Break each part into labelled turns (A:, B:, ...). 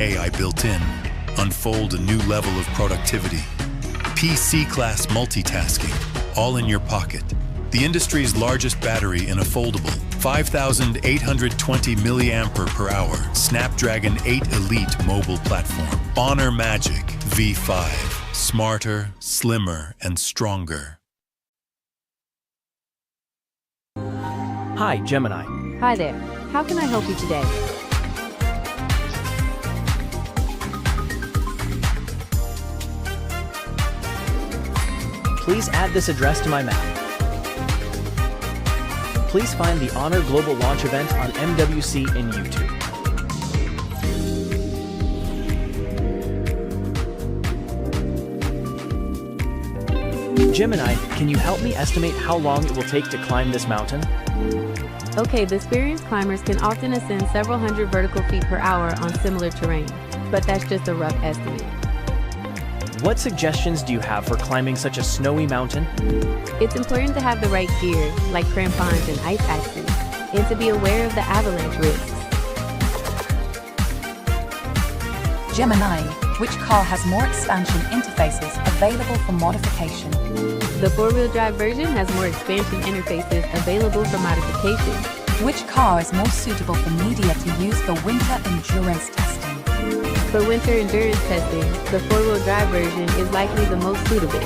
A: AI built in, unfold a new level of productivity. PC-class multitasking, all in your pocket. The industry's largest battery in a foldable, 5,820 mAh Snapdragon 8 Elite mobile platform. Honor Magic V5. Smarter, slimmer, and stronger.
B: Hi, Gemini.
C: Hi there. How can I help you today?
B: Please add this address to my map. Please find the Honor Global Launch event on MWC in YouTube. Gemini, can you help me estimate how long it will take to climb this mountain?
C: Okay, the experienced climbers can often ascend several hundred vertical feet per hour on similar terrain, but that's just a rough estimate.
B: What suggestions do you have for climbing such a snowy mountain?
C: It's important to have the right gear, like crampons and ice axes, and to be aware of the avalanche risks.
D: Gemini, which car has more expansion interfaces available for modification?
C: The four-wheel drive version has more expansion interfaces available for modification.
D: Which car is more suitable for media to use for winter endurance testing?
C: For winter endurance testing, the four-wheel drive version is likely the most suitable.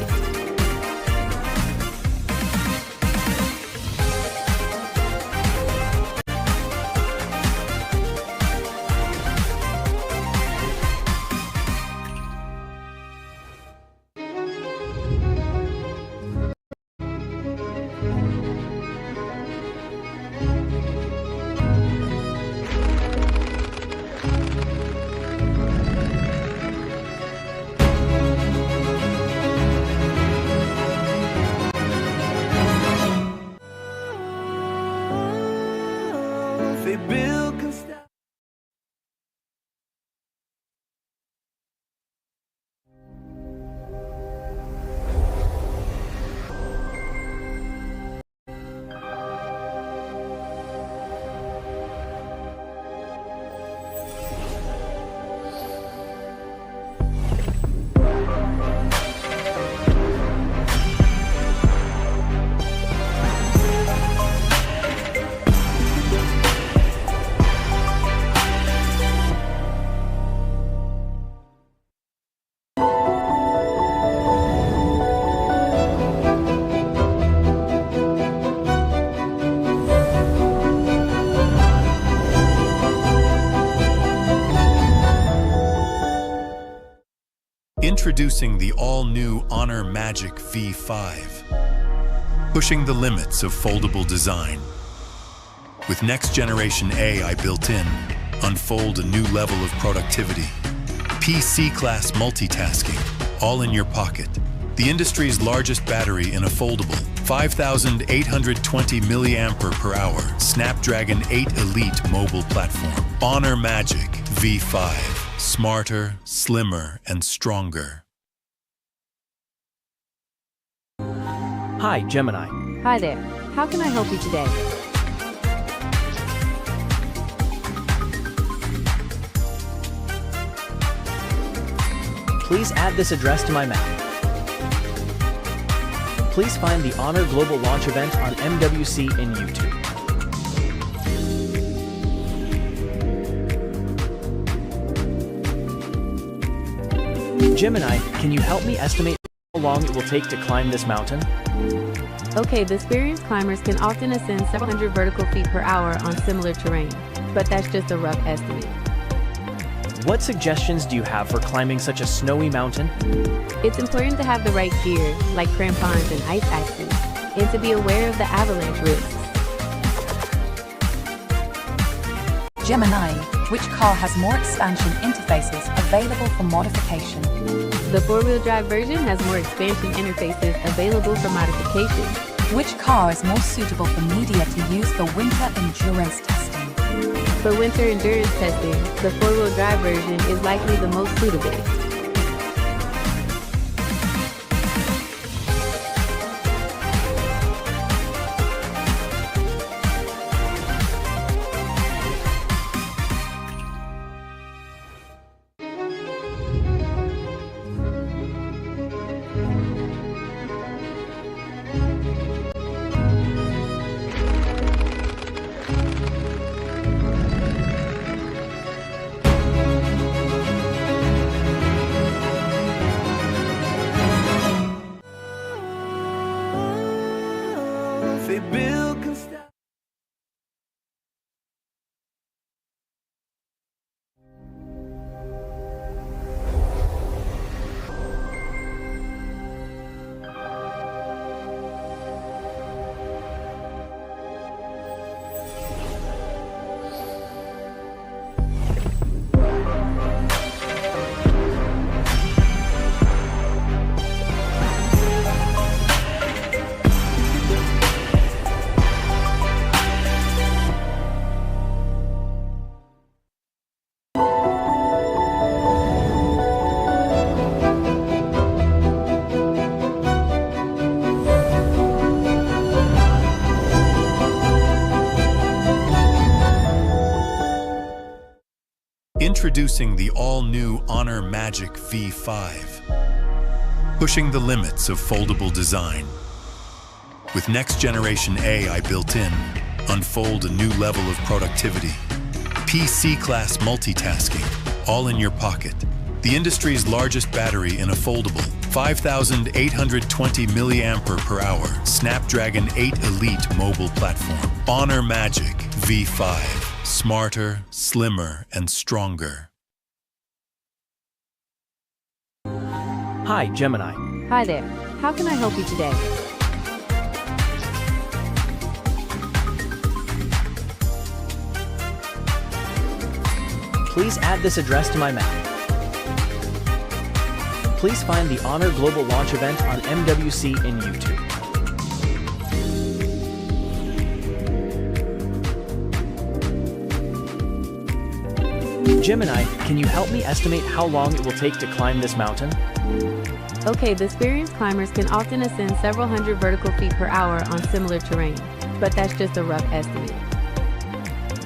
A: Introducing the all-new Honor Magic V5. Pushing the limits of foldable design. With next-generation AI built in, unfold a new level of productivity. PC-class multitasking, all in your pocket. The industry's largest battery in a foldable, 5,820 mAh Snapdragon 8 Elite mobile platform. Honor Magic V5. Smarter, slimmer, and stronger.
B: Hi, Gemini.
C: Hi there. How can I help you today?
B: Please add this address to my map. Please find the Honor Global Launch event on MWC in YouTube. Gemini, can you help me estimate how long it will take to climb this mountain?
C: Okay, the experienced climbers can often ascend several hundred vertical feet per hour on similar terrain, but that's just a rough estimate.
B: What suggestions do you have for climbing such a snowy mountain?
C: It's important to have the right gear, like crampons and ice axes, and to be aware of the avalanche risks.
D: Gemini, which car has more expansion interfaces available for modification?
C: The four-wheel drive version has more expansion interfaces available for modification.
D: Which car is more suitable for media to use for winter endurance testing?
C: For winter endurance testing, the four-wheel drive version is likely the most suitable.
A: Introducing the all-new Honor Magic V5. Pushing the limits of foldable design. With next-generation AI built in, unfold a new level of productivity. PC-class multitasking, all in your pocket. The industry's largest battery in a foldable, 5,820 mAh, Snapdragon 8 Elite mobile platform. Honor Magic V5. Smarter, slimmer, and stronger.
B: Hi, Gemini.
C: Hi there. How can I help you today?
B: Please add this address to my map. Please find the Honor Global Launch event on MWC in YouTube. Gemini, can you help me estimate how long it will take to climb this mountain?
C: Okay, the experienced climbers can often ascend several hundred vertical feet per hour on similar terrain, but that's just a rough estimate.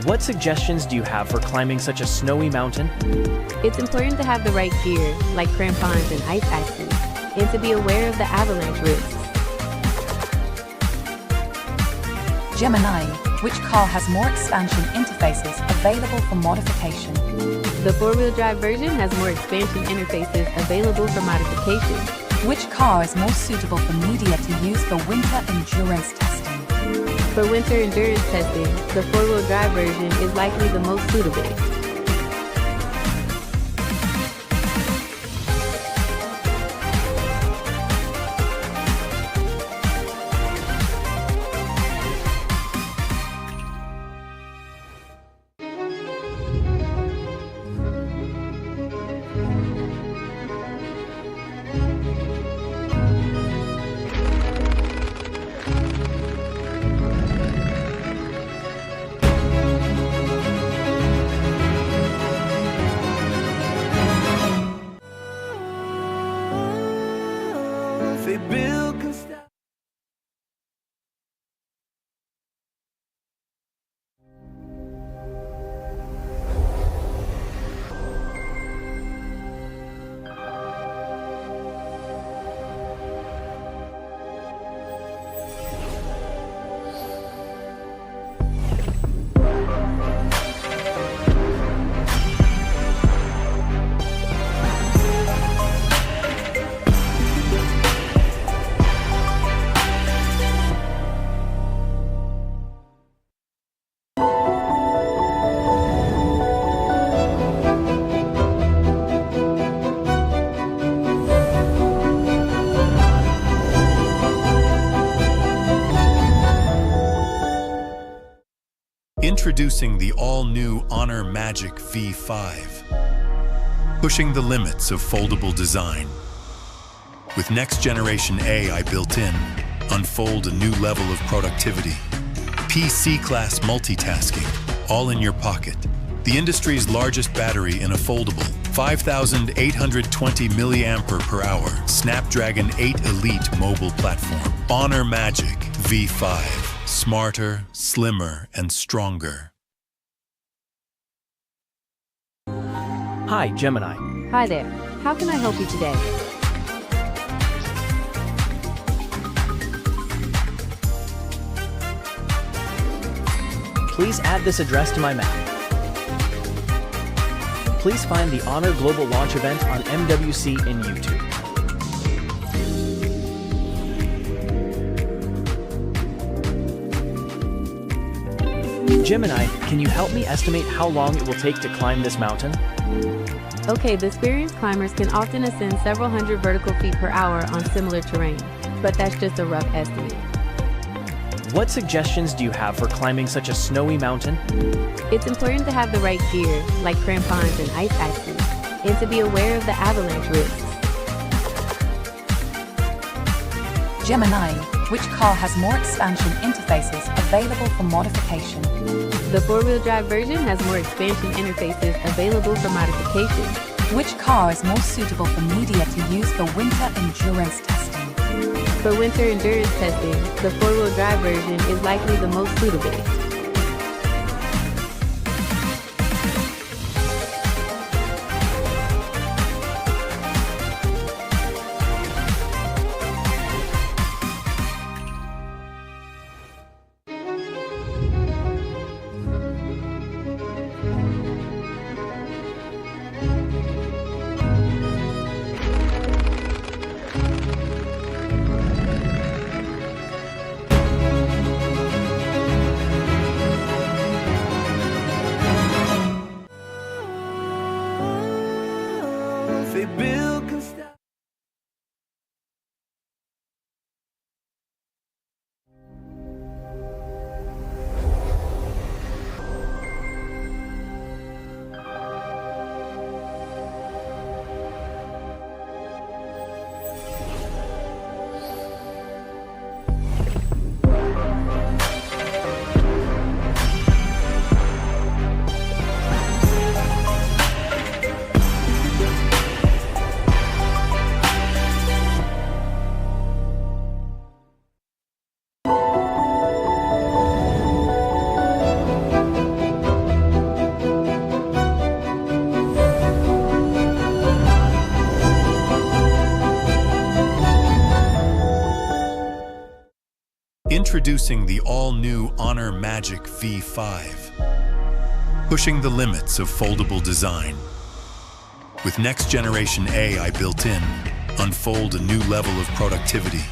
B: What suggestions do you have for climbing such a snowy mountain?
C: It's important to have the right gear, like crampons and ice axes, and to be aware of the avalanche risks.
D: Gemini, which car has more expansion interfaces available for modification?
C: The four-wheel drive version has more expansion interfaces available for modification.
D: Which car is more suitable for media to use for winter endurance testing?
C: For winter endurance testing, the four-wheel drive version is likely the most suitable.
A: Introducing the all-new Honor Magic V5. Pushing the limits of foldable design. With next-generation AI built in, unfold a new level of productivity. PC-class multitasking, all in your pocket. The industry's largest battery in a foldable, 5,820 mAh, Snapdragon 8 Elite mobile platform. Honor Magic V5. Smarter, slimmer, and stronger.
B: Hi, Gemini.
C: Hi there. How can I help you today?
B: Please add this address to my map. Please find the Honor Global Launch event on MWC in YouTube. Gemini, can you help me estimate how long it will take to climb this mountain?
C: Okay, the experienced climbers can often ascend several hundred vertical feet per hour on similar terrain, but that's just a rough estimate.
B: What suggestions do you have for climbing such a snowy mountain?
C: It's important to have the right gear, like crampons and ice axes, and to be aware of the avalanche risks.
D: Gemini, which car has more expansion interfaces available for modification?
C: The four-wheel drive version has more expansion interfaces available for modification.
D: Which car is more suitable for media to use for winter endurance testing?
C: For winter endurance testing, the four-wheel drive version is likely the most suitable.
A: Introducing the all-new Honor Magic V5. Pushing the limits of foldable design. With next-generation AI built in, unfold a new level of productivity.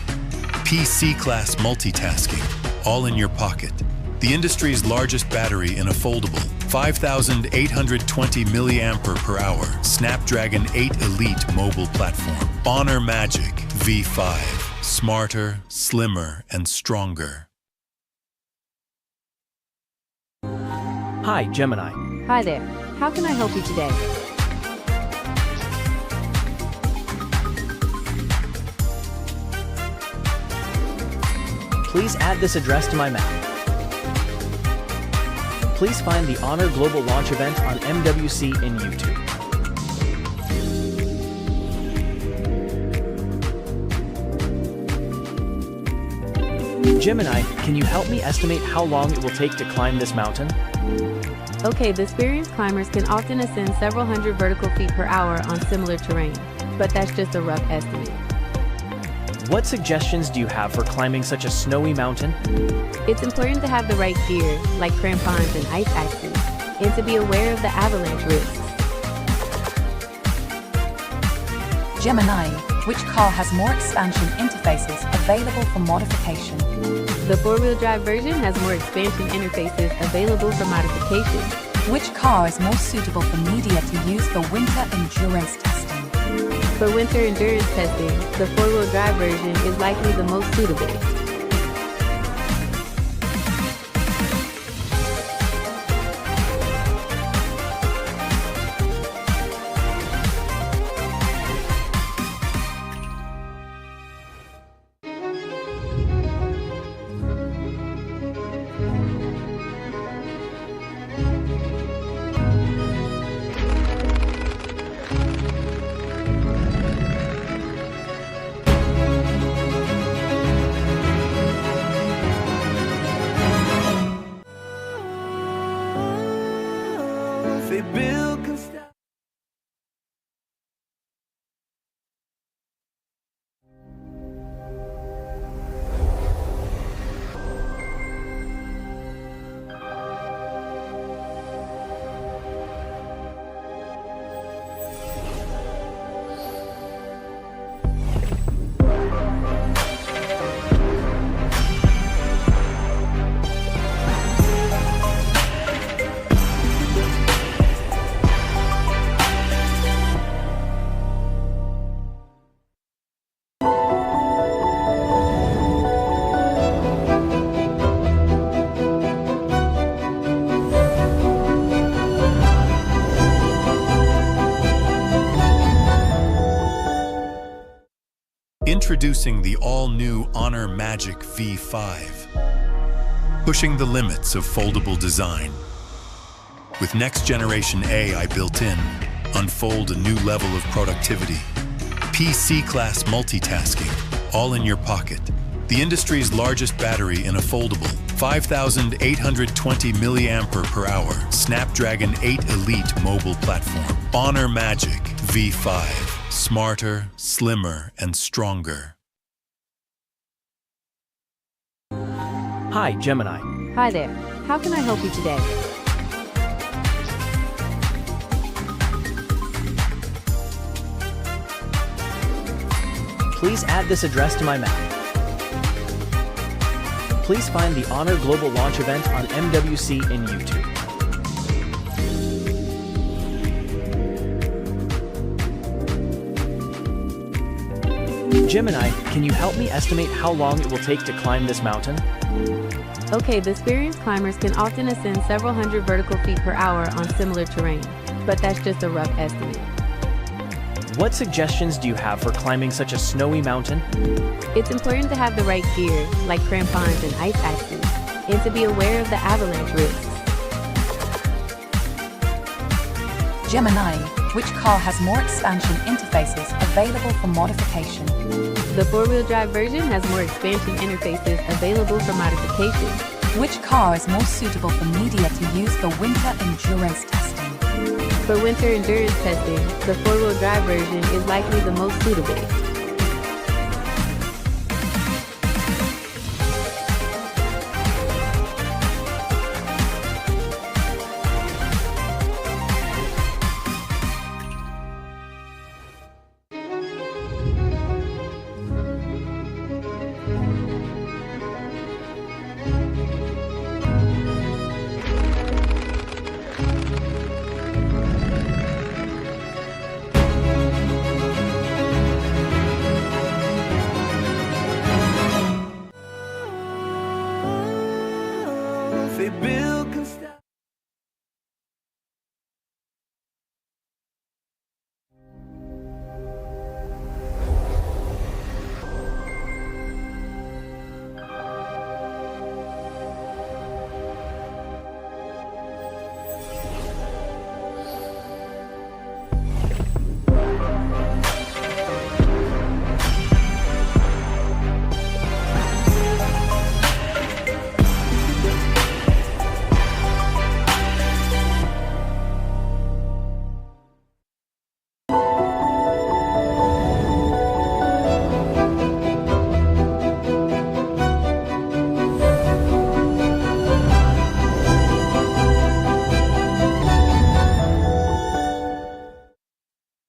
A: PC-class multitasking, all in your pocket. The industry's largest battery in a foldable, 5,820 mAh, Snapdragon 8 Elite mobile platform. Honor Magic V5. Smarter, slimmer, and stronger.
B: Hi, Gemini.
C: Hi there. How can I help you today?
B: Please add this address to my map. Please find the Honor Global Launch event on MWC in YouTube. Gemini, can you help me estimate how long it will take to climb this mountain?
C: Okay, the experienced climbers can often ascend several hundred vertical feet per hour on similar terrain, but that's just a rough estimate.
B: What suggestions do you have for climbing such a snowy mountain?
C: It's important to have the right gear, like crampons and ice axes, and to be aware of the avalanche risks.
D: Gemini, which car has more expansion interfaces available for modification?
C: The four-wheel drive version has more expansion interfaces available for modification.
D: Which car is more suitable for media to use for winter endurance testing?
C: For winter endurance testing, the four-wheel drive version is likely the most suitable.
A: Introducing the all-new Honor Magic V5. Pushing the limits of foldable design. With next-generation AI built in, unfold a new level of productivity. PC-class multitasking, all in your pocket. The industry's largest battery in a foldable, 5,820 mAh, Snapdragon 8 Elite mobile platform. Honor Magic V5. Smarter, slimmer, and stronger.
B: Hi, Gemini.
C: Hi there. How can I help you today?
B: Please add this address to my map. Please find the Honor Global Launch event on MWC in YouTube. Gemini, can you help me estimate how long it will take to climb this mountain?
C: Okay, the experienced climbers can often ascend several hundred vertical feet per hour on similar terrain, but that's just a rough estimate.
B: What suggestions do you have for climbing such a snowy mountain?
C: It's important to have the right gear, like crampons and ice axes, and to be aware of the avalanche risks.
D: Gemini, which car has more expansion interfaces available for modification?
C: The four-wheel drive version has more expansion interfaces available for modification.
D: Which car is more suitable for media to use for winter endurance testing?
C: For winter endurance testing, the four-wheel drive version is likely the most suitable.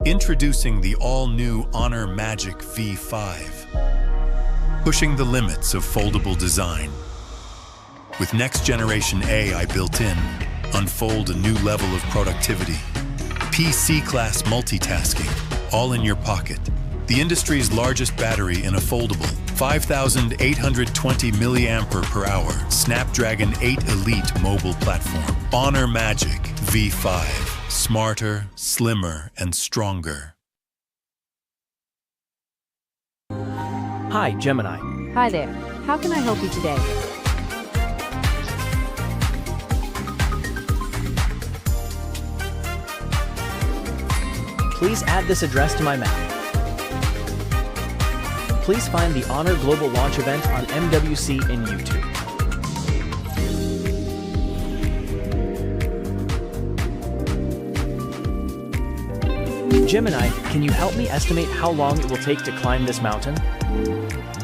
A: Introducing the all-new Honor Magic V5. Pushing the limits of foldable design. With next-generation AI built in, unfold a new level of productivity. PC-class multitasking, all in your pocket. The industry's largest battery in a foldable, 5,820 mAh Snapdragon 8 Elite mobile platform. Honor Magic V5. Smarter, slimmer, and stronger.
B: Hi, Gemini.
C: Hi there. How can I help you today?
B: Please add this address to my map. Please find the Honor Global Launch event on MWC in YouTube. Gemini, can you help me estimate how long it will take to climb this mountain?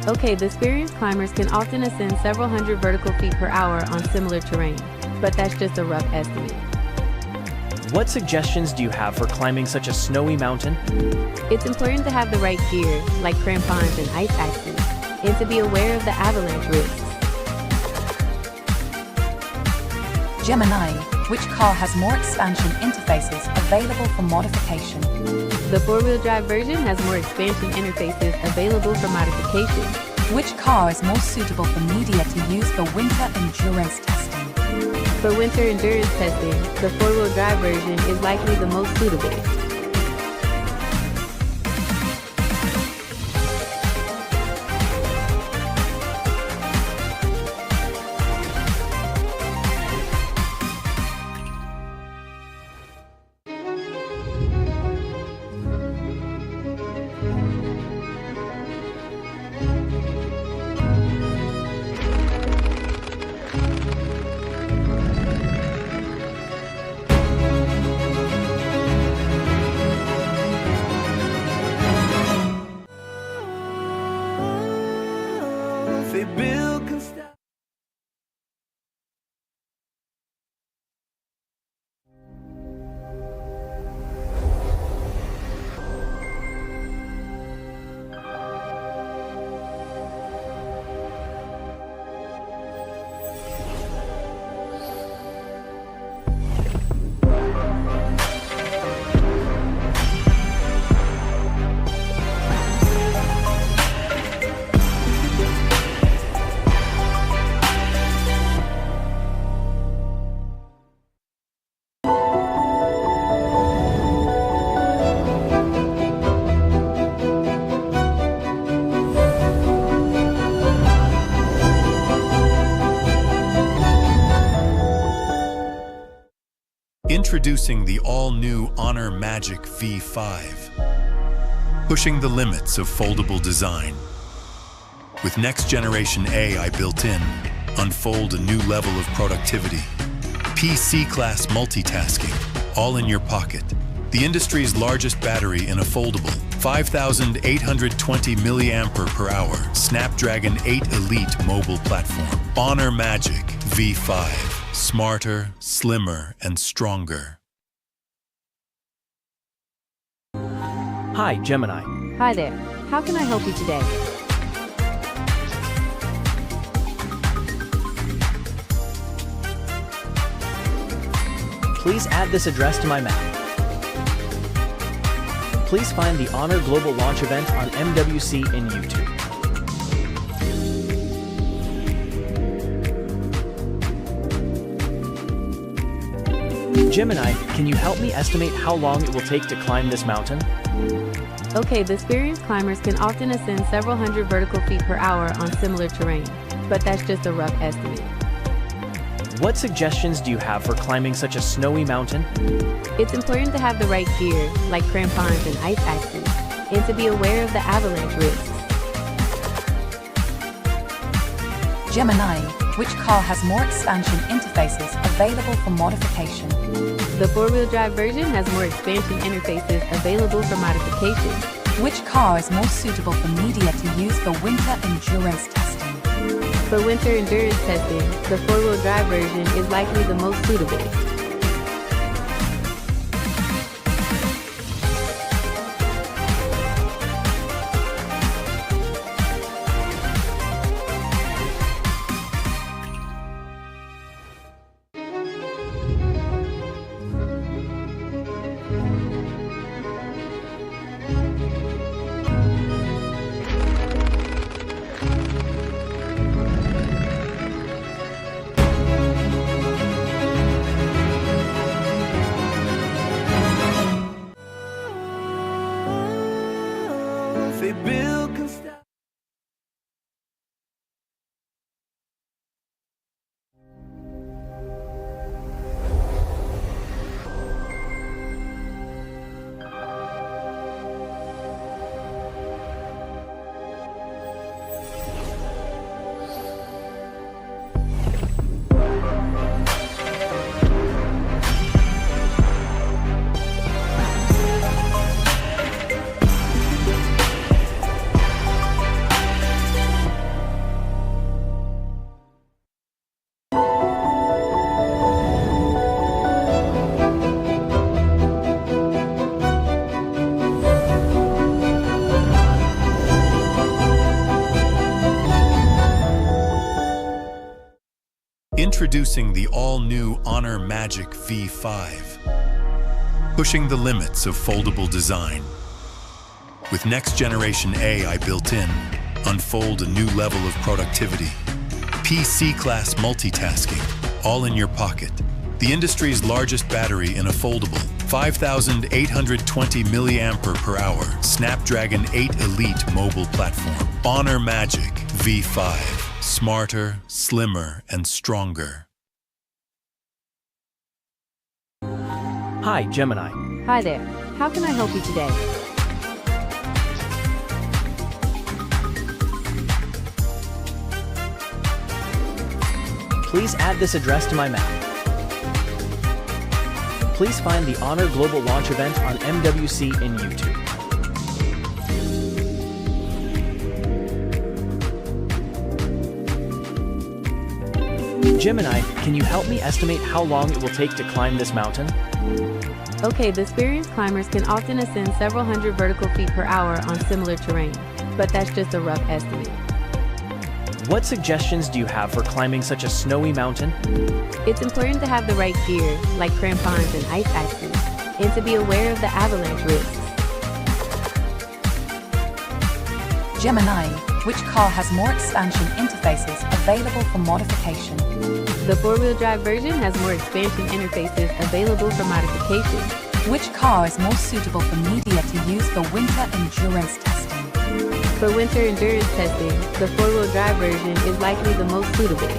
C: Okay, the experienced climbers can often ascend several hundred vertical feet per hour on similar terrain, but that's just a rough estimate.
B: What suggestions do you have for climbing such a snowy mountain?
C: It's important to have the right gear, like crampons and ice axes, and to be aware of the avalanche risks.
D: Gemini, which car has more expansion interfaces available for modification?
C: The four-wheel drive version has more expansion interfaces available for modification.
D: Which car is more suitable for media to use for winter endurance testing?
C: For winter endurance testing, the four-wheel drive version is likely the most suitable.
A: Introducing the all-new Honor Magic V5. Pushing the limits of foldable design. With next-generation AI built in, unfold a new level of productivity. PC-class multitasking, all in your pocket. The industry's largest battery in a foldable, 5,820 mAh, Snapdragon 8 Elite mobile platform. Honor Magic V5. Smarter, slimmer, and stronger.
B: Hi, Gemini.
C: Hi there. How can I help you today?
B: Please add this address to my map. Please find the Honor Global Launch event on MWC in YouTube. Gemini, can you help me estimate how long it will take to climb this mountain?
C: Okay, the experienced climbers can often ascend several hundred vertical feet per hour on similar terrain, but that's just a rough estimate.
B: What suggestions do you have for climbing such a snowy mountain?
C: It's important to have the right gear, like crampons and ice axes, and to be aware of the avalanche risks.
D: Gemini, which car has more expansion interfaces available for modification?
C: The four-wheel drive version has more expansion interfaces available for modification.
D: Which car is more suitable for media to use for winter endurance testing?
C: For winter endurance testing, the four-wheel drive version is likely the most suitable.
A: Introducing the all-new Honor Magic V5. Pushing the limits of foldable design. With next-generation AI built in, unfold a new level of productivity. PC-class multitasking, all in your pocket. The industry's largest battery in a foldable, 5,820 mAh, Snapdragon 8 Elite mobile platform. Honor Magic V5. Smarter, slimmer, and stronger.
B: Hi, Gemini.
C: Hi there. How can I help you today?
B: Please add this address to my map. Please find the Honor Global Launch event on MWC in YouTube. Gemini, can you help me estimate how long it will take to climb this mountain?
C: Okay, the experienced climbers can often ascend several hundred vertical feet per hour on similar terrain, but that's just a rough estimate.
B: What suggestions do you have for climbing such a snowy mountain?
C: It's important to have the right gear, like crampons and ice axes, and to be aware of the avalanche risks.
D: Gemini, which car has more expansion interfaces available for modification?
C: The four-wheel drive version has more expansion interfaces available for modification.
D: Which car is more suitable for media to use for winter endurance testing?
C: For winter endurance testing, the four-wheel drive version is likely the most suitable.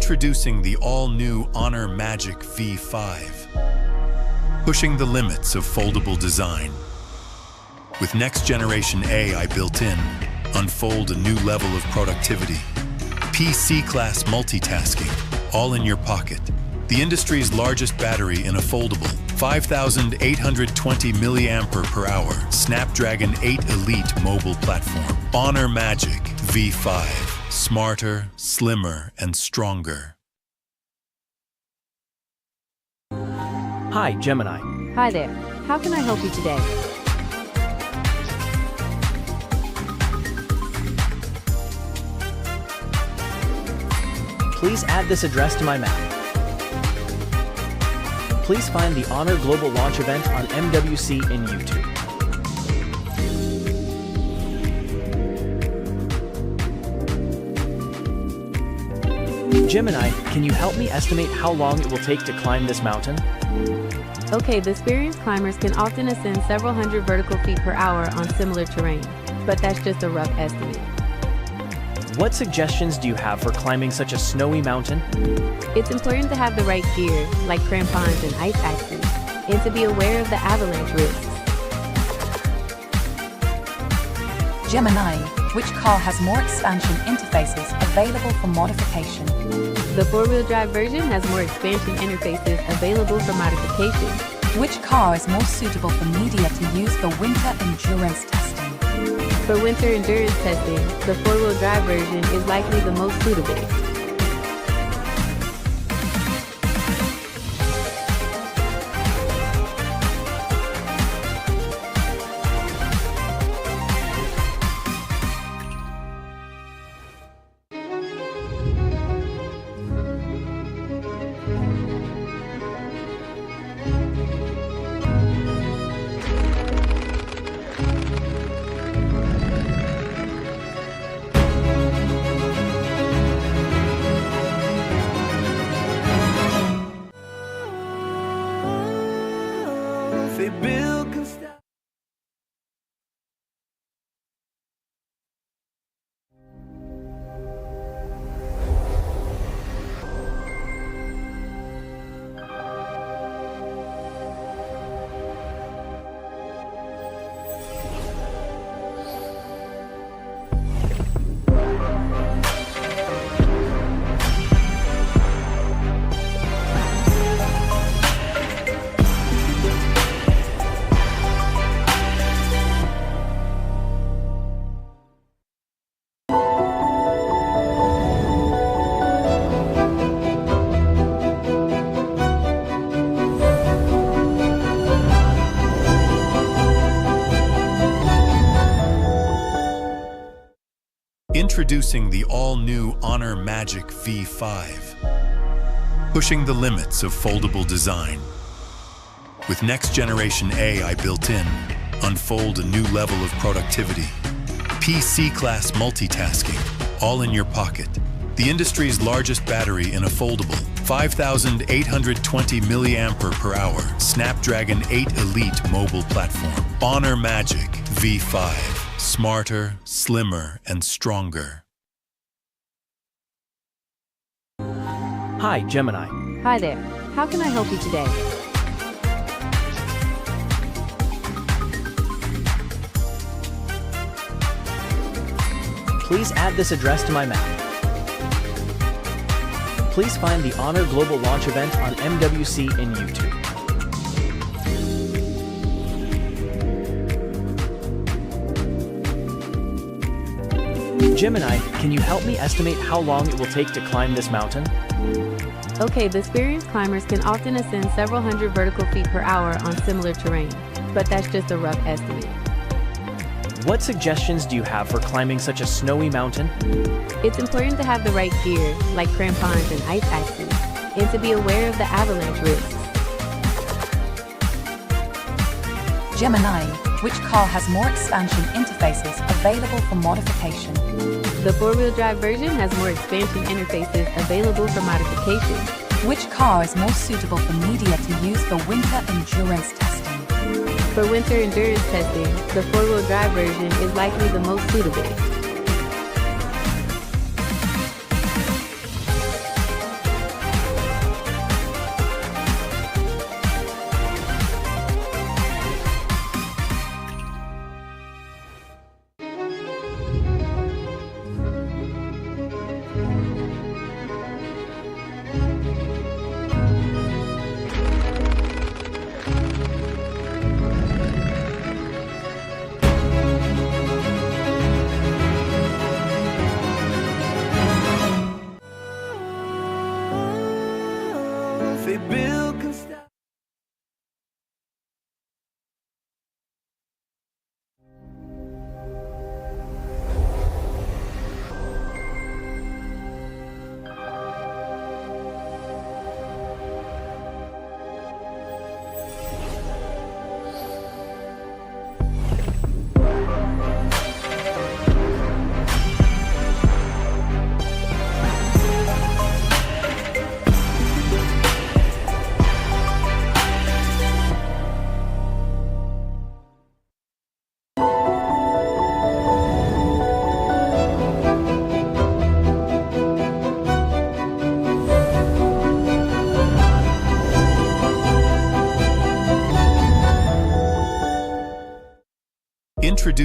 A: Introducing the all-new Honor Magic V5. Pushing the limits of foldable design. With next-generation AI built in, unfold a new level of productivity. PC-class multitasking, all in your pocket. The industry's largest battery in a foldable, 5,820 mAh Snapdragon 8 Elite mobile platform. Honor Magic V5. Smarter, slimmer, and stronger.
B: Hi, Gemini.
C: Hi there. How can I help you today?
B: Please add this address to my map. Please find the Honor Global Launch event on MWC in YouTube. Gemini, can you help me estimate how long it will take to climb this mountain?
C: Okay, the experienced climbers can often ascend several hundred vertical feet per hour on similar terrain, but that's just a rough estimate.
B: What suggestions do you have for climbing such a snowy mountain?
C: It's important to have the right gear, like crampons and ice axes, and to be aware of the avalanche risks.
D: Gemini, which car has more expansion interfaces available for modification?
C: The four-wheel drive version has more expansion interfaces available for modification.
D: Which car is more suitable for media to use for winter endurance testing?
C: For winter endurance testing, the four-wheel drive version is likely the most suitable.
A: Introducing the all-new Honor Magic V5. Pushing the limits of foldable design. With next-generation AI built in, unfold a new level of productivity. PC-class multitasking, all in your pocket. The industry's largest battery in a foldable, 5,820 mAh Snapdragon 8 Elite mobile platform. Honor Magic V5. Smarter, slimmer, and stronger.
B: Hi, Gemini.
C: Hi there. How can I help you today?
B: Please add this address to my map. Please find the Honor Global Launch event on MWC in YouTube. Gemini, can you help me estimate how long it will take to climb this mountain?
C: Okay, the experienced climbers can often ascend several hundred vertical feet per hour on similar terrain, but that's just a rough estimate.
B: What suggestions do you have for climbing such a snowy mountain?
C: It's important to have the right gear, like crampons and ice axes, and to be aware of the avalanche risks.
D: Gemini, which car has more expansion interfaces available for modification?
C: The four-wheel drive version has more expansion interfaces available for modification.
D: Which car is more suitable for media to use for winter endurance testing?
C: For winter endurance testing, the four-wheel drive version is likely the most suitable.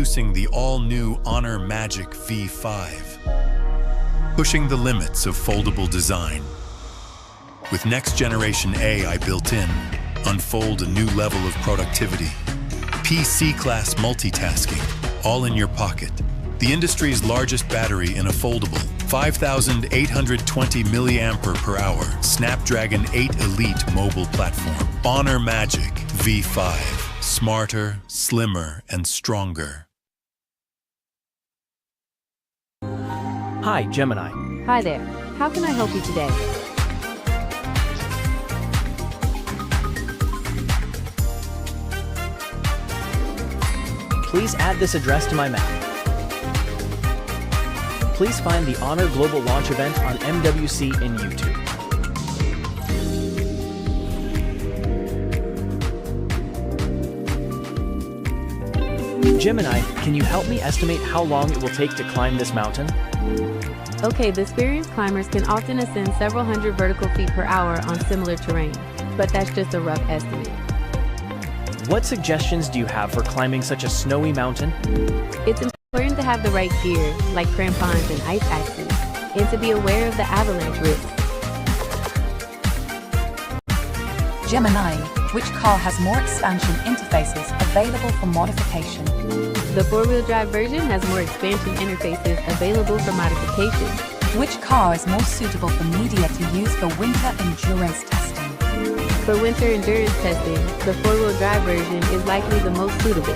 A: Introducing the all-new Honor Magic V5. Pushing the limits of foldable design. With next-generation AI built in, unfold a new level of productivity. PC-class multitasking, all in your pocket. The industry's largest battery in a foldable, 5,820 mAh Snapdragon 8 Elite mobile platform. Honor Magic V5. Smarter, slimmer, and stronger.
B: Hi, Gemini.
C: Hi there. How can I help you today?
B: Please add this address to my map. Please find the Honor Global Launch event on MWC in YouTube. Gemini, can you help me estimate how long it will take to climb this mountain?
C: Okay, the experienced climbers can often ascend several hundred vertical feet per hour on similar terrain, but that's just a rough estimate.
B: What suggestions do you have for climbing such a snowy mountain?
C: It's important to have the right gear, like crampons and ice axes, and to be aware of the avalanche risk.
D: Gemini, which car has more expansion interfaces available for modification?
C: The four-wheel drive version has more expansion interfaces available for modification.
D: Which car is more suitable for media to use for winter endurance testing?
C: For winter endurance testing, the four-wheel drive version is likely the most suitable.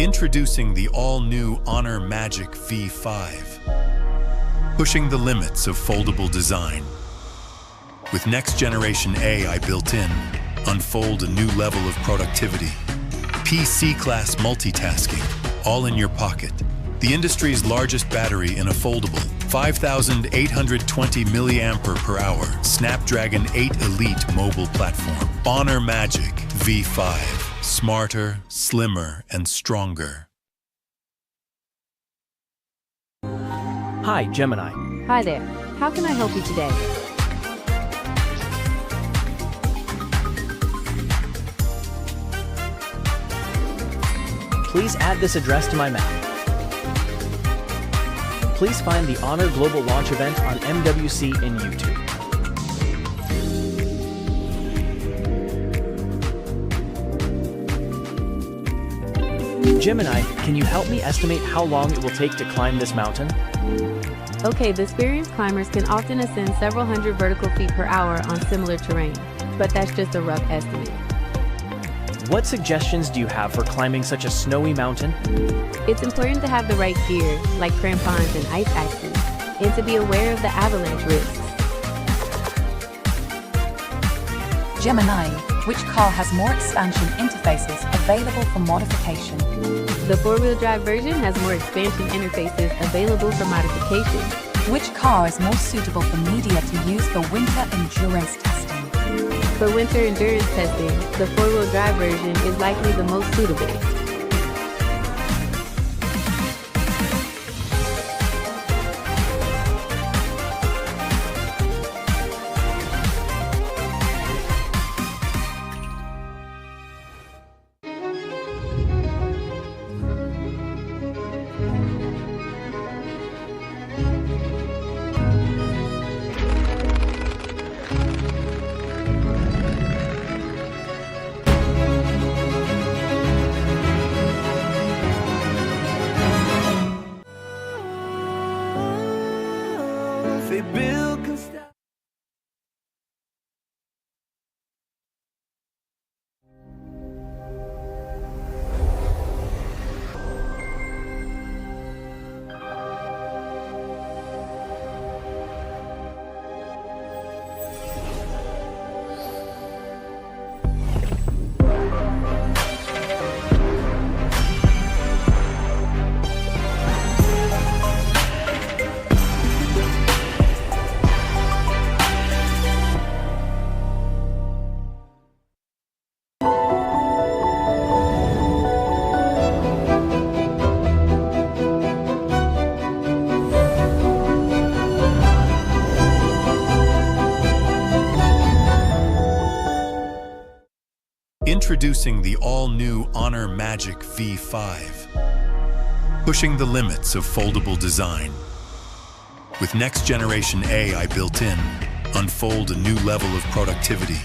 A: Introducing the all-new Honor Magic V5. Pushing the limits of foldable design. With next-generation AI built in, unfold a new level of productivity. PC-class multitasking, all in your pocket. The industry's largest battery in a foldable, 5,820 mAh Snapdragon 8 Elite mobile platform. Honor Magic V5. Smarter, slimmer, and stronger.
B: Hi, Gemini.
C: Hi there. How can I help you today?
B: Please add this address to my map. Please find the Honor Global Launch event on MWC in YouTube. Gemini, can you help me estimate how long it will take to climb this mountain?
C: Okay, the experienced climbers can often ascend several hundred vertical feet per hour on similar terrain, but that's just a rough estimate.
B: What suggestions do you have for climbing such a snowy mountain?
C: It's important to have the right gear, like crampons and ice axes, and to be aware of the avalanche risks.
D: Gemini, which car has more expansion interfaces available for modification?
C: The four-wheel drive version has more expansion interfaces available for modification.
D: Which car is more suitable for media to use for winter endurance testing?
C: For winter endurance testing, the four-wheel drive version is likely the most suitable.
A: Introducing the all-new Honor Magic V5. Pushing the limits of foldable design. With next-generation AI built in, unfold a new level of productivity.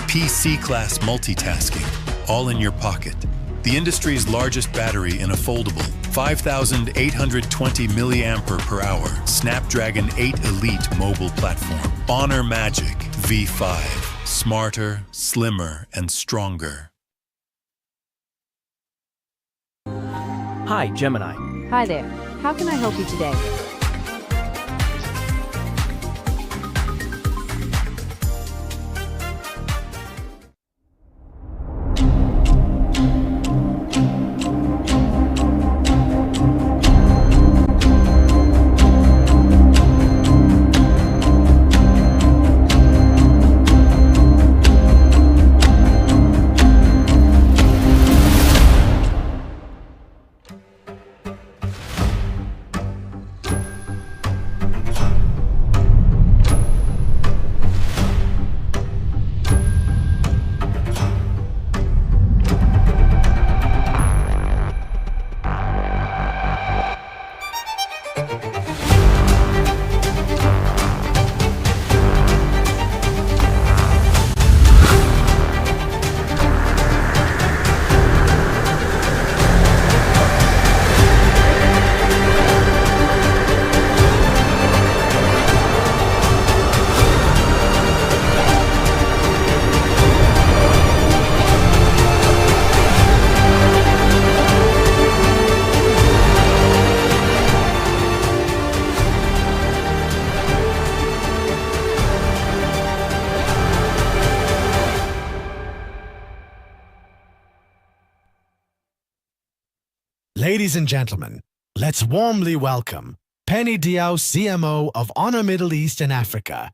A: PC-class multitasking, all in your pocket. The industry's largest battery in a foldable, 5,820 mAh Snapdragon 8 Elite mobile platform. Honor Magic V5. Smarter, slimmer, and stronger.
B: Hi, Gemini.
C: Hi there. How can I help you today?
E: Ladies and gentlemen, let's warmly welcome Penny Diao, CMO of Honor Middle East and Africa.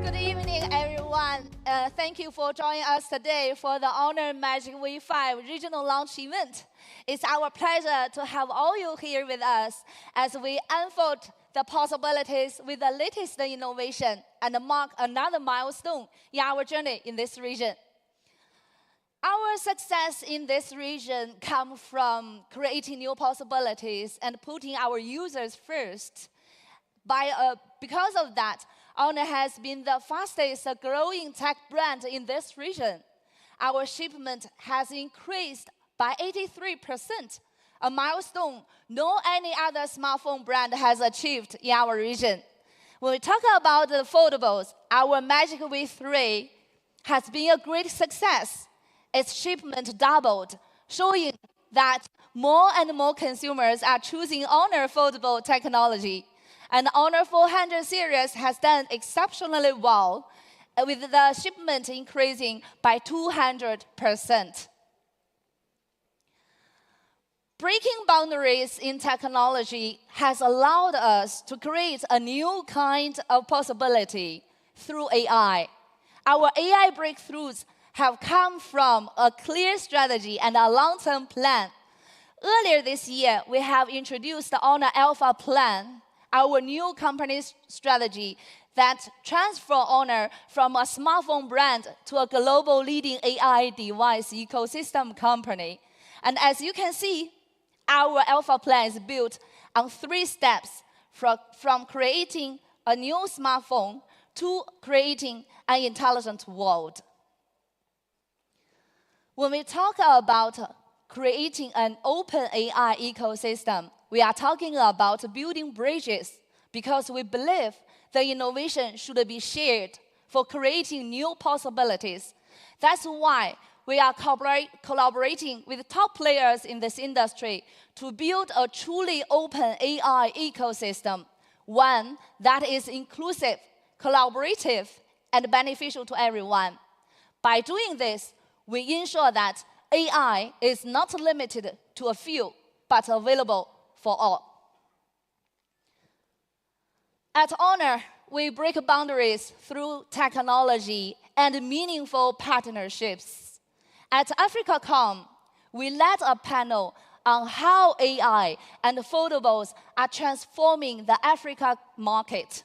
F: Good evening, everyone. Thank you for joining us today for the Honor Magic V5 regional launch event. It's our pleasure to have all you here with us as we unfold the possibilities with the latest innovation and mark another milestone in our journey in this region. Our success in this region comes from creating new possibilities and putting our users first. Because of that, Honor has been the fastest growing tech brand in this region. Our shipment has increased by 83%, a milestone no any other smartphone brand has achieved in our region. When we talk about the foldables, our Magic V3 has been a great success. Its shipment doubled, showing that more and more consumers are choosing Honor foldable technology. And the Honor 400 series has done exceptionally well, with the shipment increasing by 200%. Breaking boundaries in technology has allowed us to create a new kind of possibility through AI. Our AI breakthroughs have come from a clear strategy and a long-term plan. Earlier this year, we have introduced the Honor Alpha Plan, our new company strategy that transforms Honor from a smartphone brand to a global leading AI device ecosystem company. And as you can see, our Alpha Plan is built on 3 steps, from creating a new smartphone to creating an intelligent world. When we talk about creating an open AI ecosystem, we are talking about building bridges because we believe the innovation should be shared for creating new possibilities. That's why we are collaborating with top players in this industry to build a truly open AI ecosystem, one that is inclusive, collaborative, and beneficial to everyone. By doing this, we ensure that AI is not limited to a few, but available for all. At Honor, we break boundaries through technology and meaningful partnerships. At AfricaCom, we led a panel on how AI and foldables are transforming the Africa market.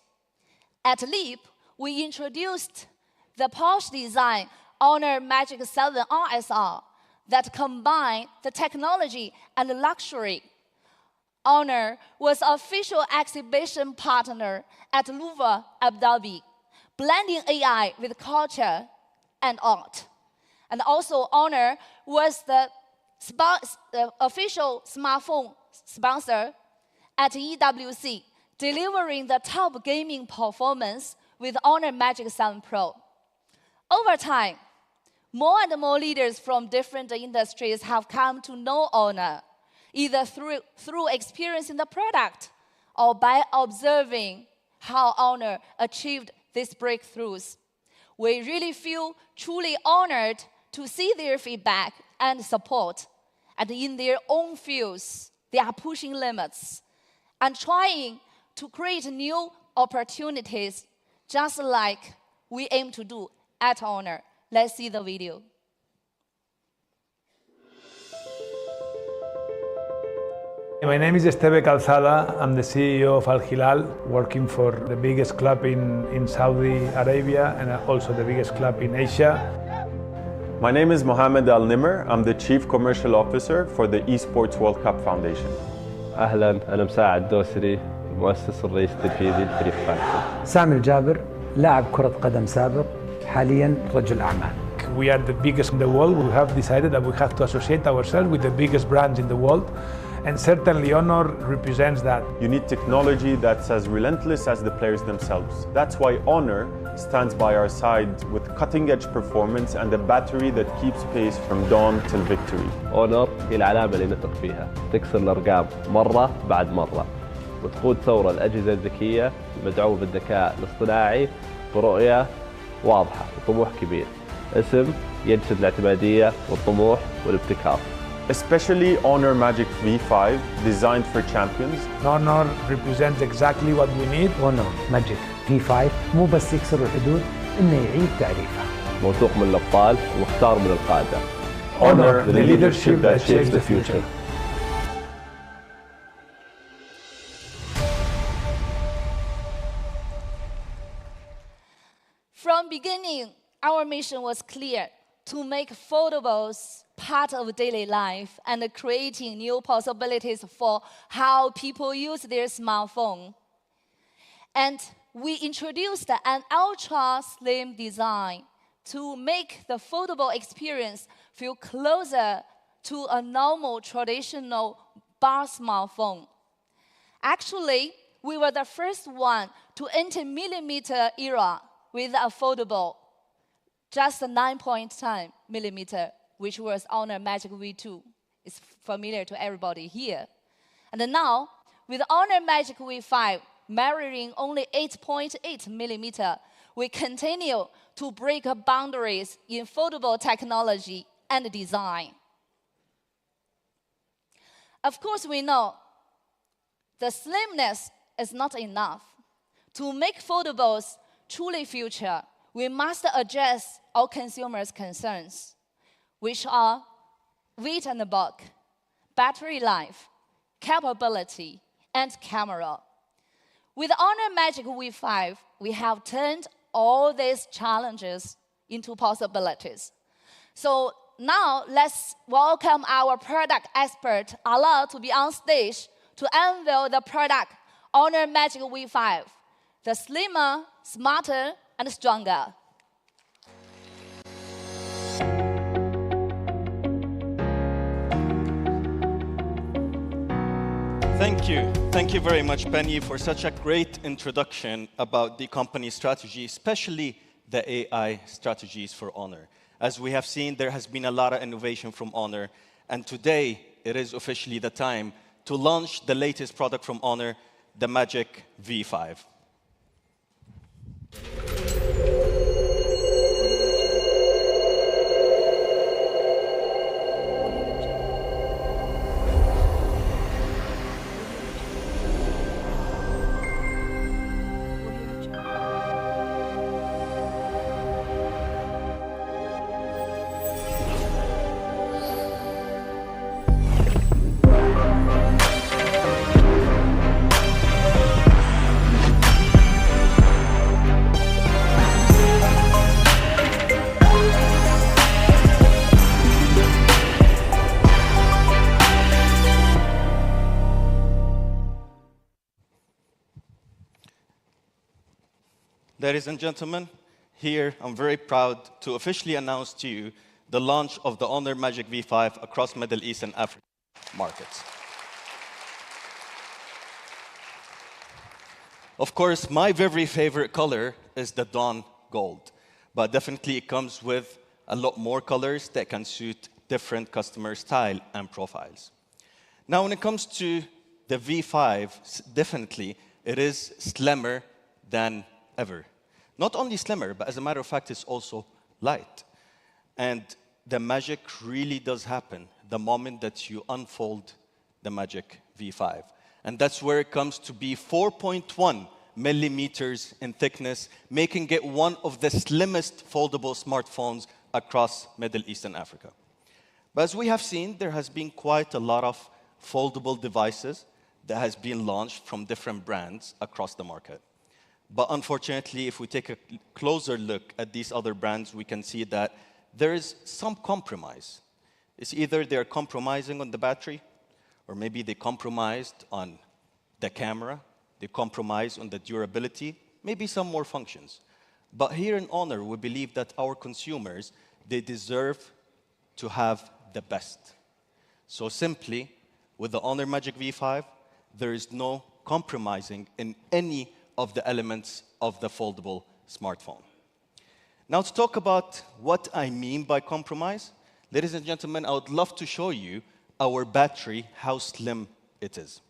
F: At Leap, we introduced the Porsche design Honor Magic 7 RSR that combine the technology and luxury. Honor was official exhibition partner at Louvre, Abu Dhabi, blending AI with culture and art. And also Honor was the official smartphone sponsor at EWC, delivering the top gaming performance with Honor Magic 7 Pro. Over time, more and more leaders from different industries have come to know Honor, either through experiencing the product or by observing how Honor achieved these breakthroughs. We really feel truly honored to see their feedback and support. And in their own fields, they are pushing limits and trying to create new opportunities, just like we aim to do at Honor. Let's see the video.
G: My name is Esteve Calzada. I'm the CEO of Al Hilal, working for the biggest club in Saudi Arabia and also the biggest club in Asia.
H: My name is Mohammed Al Nimr. I'm the Chief Commercial Officer for the Esports World Cup Foundation.
I: أهلا، أنا مساعد دوسري، المؤسس الرئيس التنفيذي لفريق فانتسي.
J: سامي الجابر، لاعب كرة قدم سابق، حالياً رجل أعمال.
G: We are the biggest in the world. We have decided that we have to associate ourselves with the biggest brands in the world. And certainly Honor represents that.
H: You need technology that's as relentless as the players themselves. That's why Honor stands by our side with cutting-edge performance and a battery that keeps pace from dawn till victory.
I: Honor هي العلامة اللي نثق فيها، تكسر الأرقام مرة بعد مرة، وتقود ثورة الأجهزة الذكية المدعومة بالذكاء الاصطناعي برؤية واضحة وطموح كبير. اسم يجسد الاعتمادية والطموح والابتكار.
H: Especially Honor Magic V5, designed for champions.
G: Honor represents exactly what we need.
J: Honor Magic V5 مو بس يكسر الحدود، إنه يعيد تعريفها.
I: موثوق من الأبطال ومختار من القادة.
G: Honor, the leadership that shapes the future.
F: From beginning, our mission was clear: to make foldables part of daily life and creating new possibilities for how people use their smartphone. And we introduced an ultra-slim design to make the foldable experience feel closer to a normal, traditional bar smartphone. Actually, we were the first one to enter millimeter era with a foldable, just a 9.9 millimeter, which was Honor Magic V2. It's familiar to everybody here. And now, with Honor Magic V5 mirroring only 8.8 millimeter, we continue to break boundaries in foldable technology and design. Of course, we know the slimness is not enough. To make foldables truly future, we must address our consumers' concerns, which are weight and bulk, battery life, capability, and camera. With Honor Magic V5, we have turned all these challenges into possibilities. So now let's welcome our product expert, Ala, to be on stage to unveil the product Honor Magic V5, the slimmer, smarter, and stronger.
K: Thank you. Thank you very much, Penny, for such a great introduction about the company strategy, especially the AI strategies for Honor. As we have seen, there has been a lot of innovation from Honor, and today it is officially the time to launch the latest product from Honor, the Magic V5. Ladies and gentlemen, here I'm very proud to officially announce to you the launch of the Honor Magic V5 across Middle East and Africa markets. Of course, my very favorite color is the Dawn Gold, but definitely it comes with a lot more colors that can suit different customer style and profiles. Now, when it comes to the V5, definitely it is slimmer than ever. Not only slimmer, but as a matter of fact, it's also light. And the magic really does happen the moment that you unfold the Magic V5. And that's where it comes to be 4.1 millimeters in thickness, making it one of the slimmest foldable smartphones across Middle East and Africa. But as we have seen, there has been quite a lot of foldable devices that has been launched from different brands across the market. But unfortunately, if we take a closer look at these other brands, we can see that there is some compromise. It's either they're compromising on the battery, or maybe they compromised on the camera, they compromise on the durability, maybe some more functions. But here in Honor, we believe that our consumers, they deserve to have the best. So simply, with the Honor Magic V5, there is no compromising in any of the elements of the foldable smartphone. Now, to talk about what I mean by compromise, ladies and gentlemen, I would love to show you our battery, how slim it is.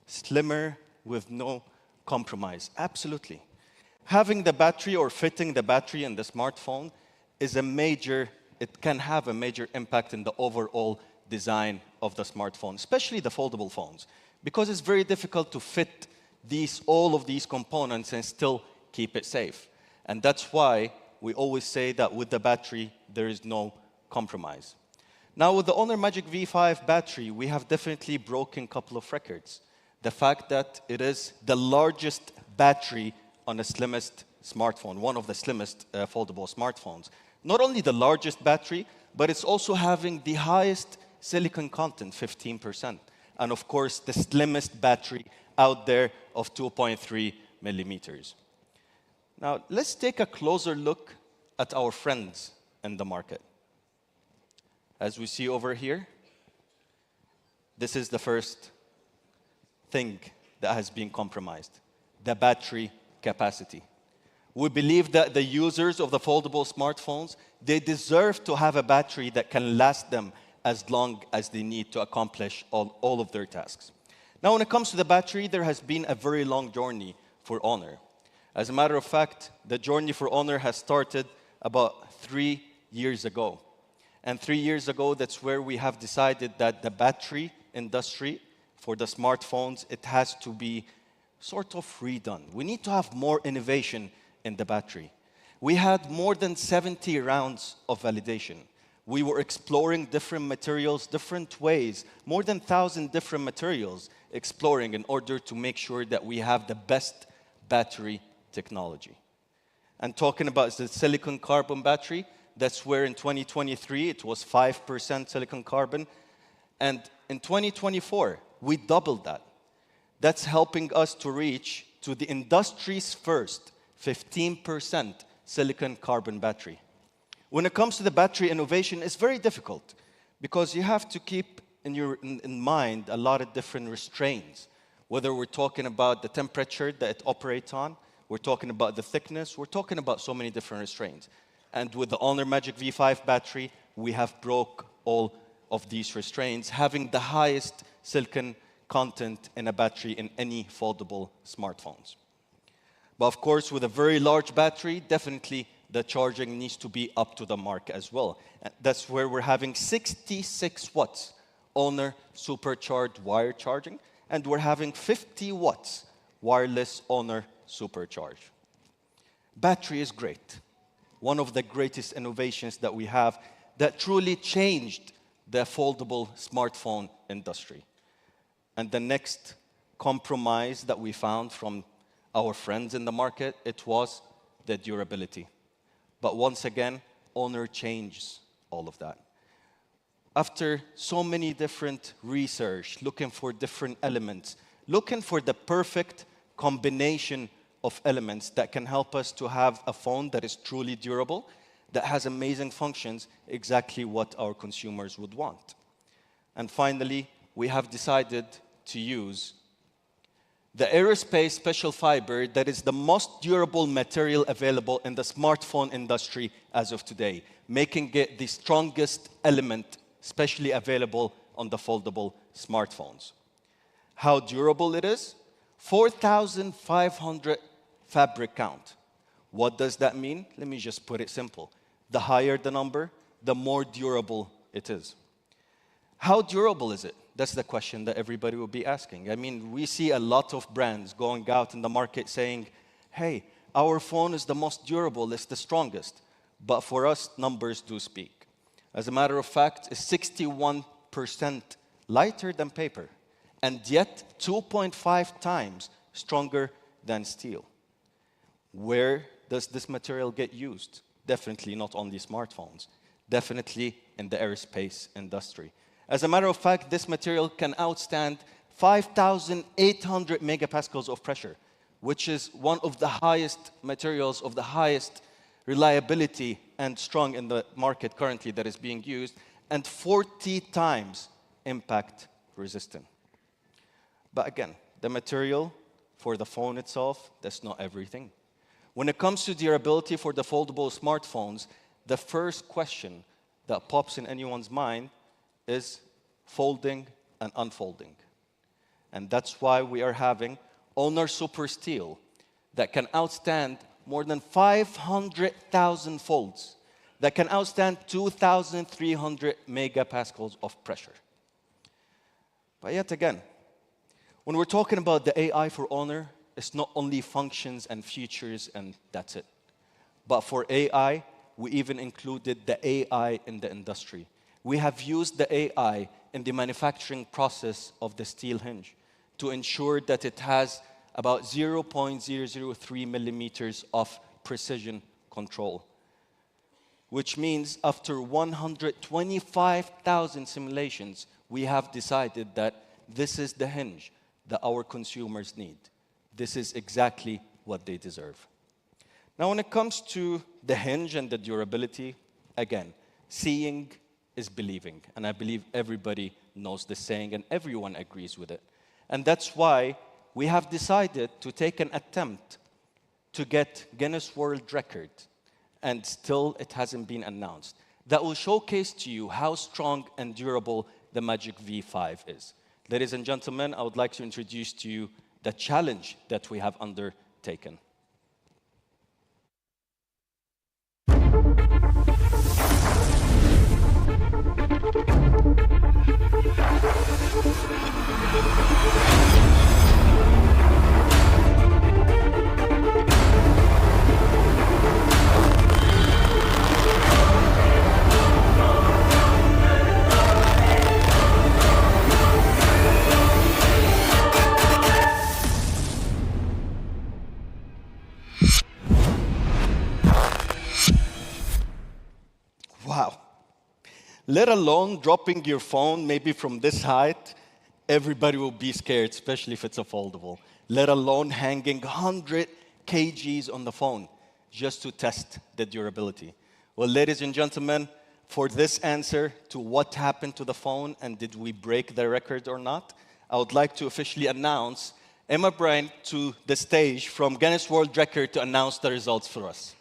K: Slimmer with no compromise, absolutely. Having the battery or fitting the battery in the smartphone is it can have a major impact in the overall design of the smartphone, especially the foldable phones, because it's very difficult to fit all of these components and still keep it safe. And that's why we always say that with the battery, there is no compromise. Now, with the Honor Magic V5 battery, we have definitely broken a couple of records. The fact that it is the largest battery on the slimmest smartphone, one of the slimmest foldable smartphones. Not only the largest battery, but it's also having the highest silicon content, 15%. And of course, the slimmest battery out there of 2.3 millimeters. Now, let's take a closer look at our friends in the market. As we see over here, this is the first thing that has been compromised, the battery capacity. We believe that the users of the foldable smartphones, they deserve to have a battery that can last them as long as they need to accomplish all of their tasks. Now, when it comes to the battery, there has been a very long journey for Honor. As a matter of fact, the journey for Honor has started about 3 years ago. And 3 years ago, that's where we have decided that the battery industry for the smartphones, it has to be sort of redone. We need to have more innovation in the battery. We had more than 70 rounds of validation. We were exploring different materials, different ways, more than 1,000 different materials exploring in order to make sure that we have the best battery technology. And talking about the silicon carbon battery, that's where in 2023 it was 5% silicon carbon. And in 2024, we doubled that. That's helping us to reach to the industry's first 15% silicon carbon battery. When it comes to the battery innovation, it's very difficult because you have to keep in mind a lot of different restraints. Whether we're talking about the temperature that it operates on, we're talking about the thickness, we're talking about so many different restraints. And with the Honor Magic V5 battery, we have broke all of these restraints, having the highest silicon content in a battery in any foldable smartphones. But of course, with a very large battery, definitely the charging needs to be up to the mark as well. And that's where we're having 66 watts Honor supercharged wire charging, and we're having 50 watts wireless Honor supercharge. Battery is great. one of the greatest innovations that we have that truly changed the foldable smartphone industry. And the next compromise that we found from our friends in the market, it was the durability. But once again, Honor changes all of that. After so many different research, looking for different elements, looking for the perfect combination of elements that can help us to have a phone that is truly durable, that has amazing functions, exactly what our consumers would want. And finally, we have decided to use the aerospace special fiber that is the most durable material available in the smartphone industry as of today, making it the strongest element especially available on the foldable smartphones. How durable it is? 4,500 fabric count. What does that mean? Let me just put it simple. The higher the number, the more durable it is. How durable is it? That's the question that everybody will be asking. I mean, we see a lot of brands going out in the market saying, hey, our phone is the most durable, it's the strongest. But for us, numbers do speak. As a matter of fact, it's 61% lighter than paper, and yet 2.5 times stronger than steel. Where does this material get used? Definitely not only smartphones, definitely in the aerospace industry. As a matter of fact, this material can outstand 5,800 megapascals of pressure, which is one of the highest materials of the highest reliability and strong in the market currently that is being used, and 40 times impact resistant. But again, the material for the phone itself, that's not everything. When it comes to durability for the foldable smartphones, the first question that pops in anyone's mind is folding and unfolding. And that's why we are having Honor Super Steel that can outstand more than 500,000 folds, that can outstand 2,300 megapascals of pressure. But yet again, when we're talking about the AI for Honor, it's not only functions and features and that's it. But for AI, we even included the AI in the industry. We have used the AI in the manufacturing process of the steel hinge to ensure that it has about 0.003 millimeters of precision control, which means after 125,000 simulations, we have decided that this is the hinge that our consumers need. This is exactly what they deserve. Now, when it comes to the hinge and the durability, again, seeing is believing. And I believe everybody knows this saying and everyone agrees with it. And that's why we have decided to take an attempt to get Guinness World Record, and still it hasn't been announced, that will showcase to you how strong and durable the Magic V5 is. Ladies and gentlemen, I would like to introduce to you the challenge that we have undertaken. Wow. Let alone dropping your phone maybe from this height, everybody will be scared, especially if it's a foldable. Let alone hanging 100 kgs on the phone just to test the durability. Well, ladies and gentlemen, for this answer to what happened to the phone and did we break the record or not, I would like to officially announce Emma Bryant to the stage from Guinness World Record to announce the results for us.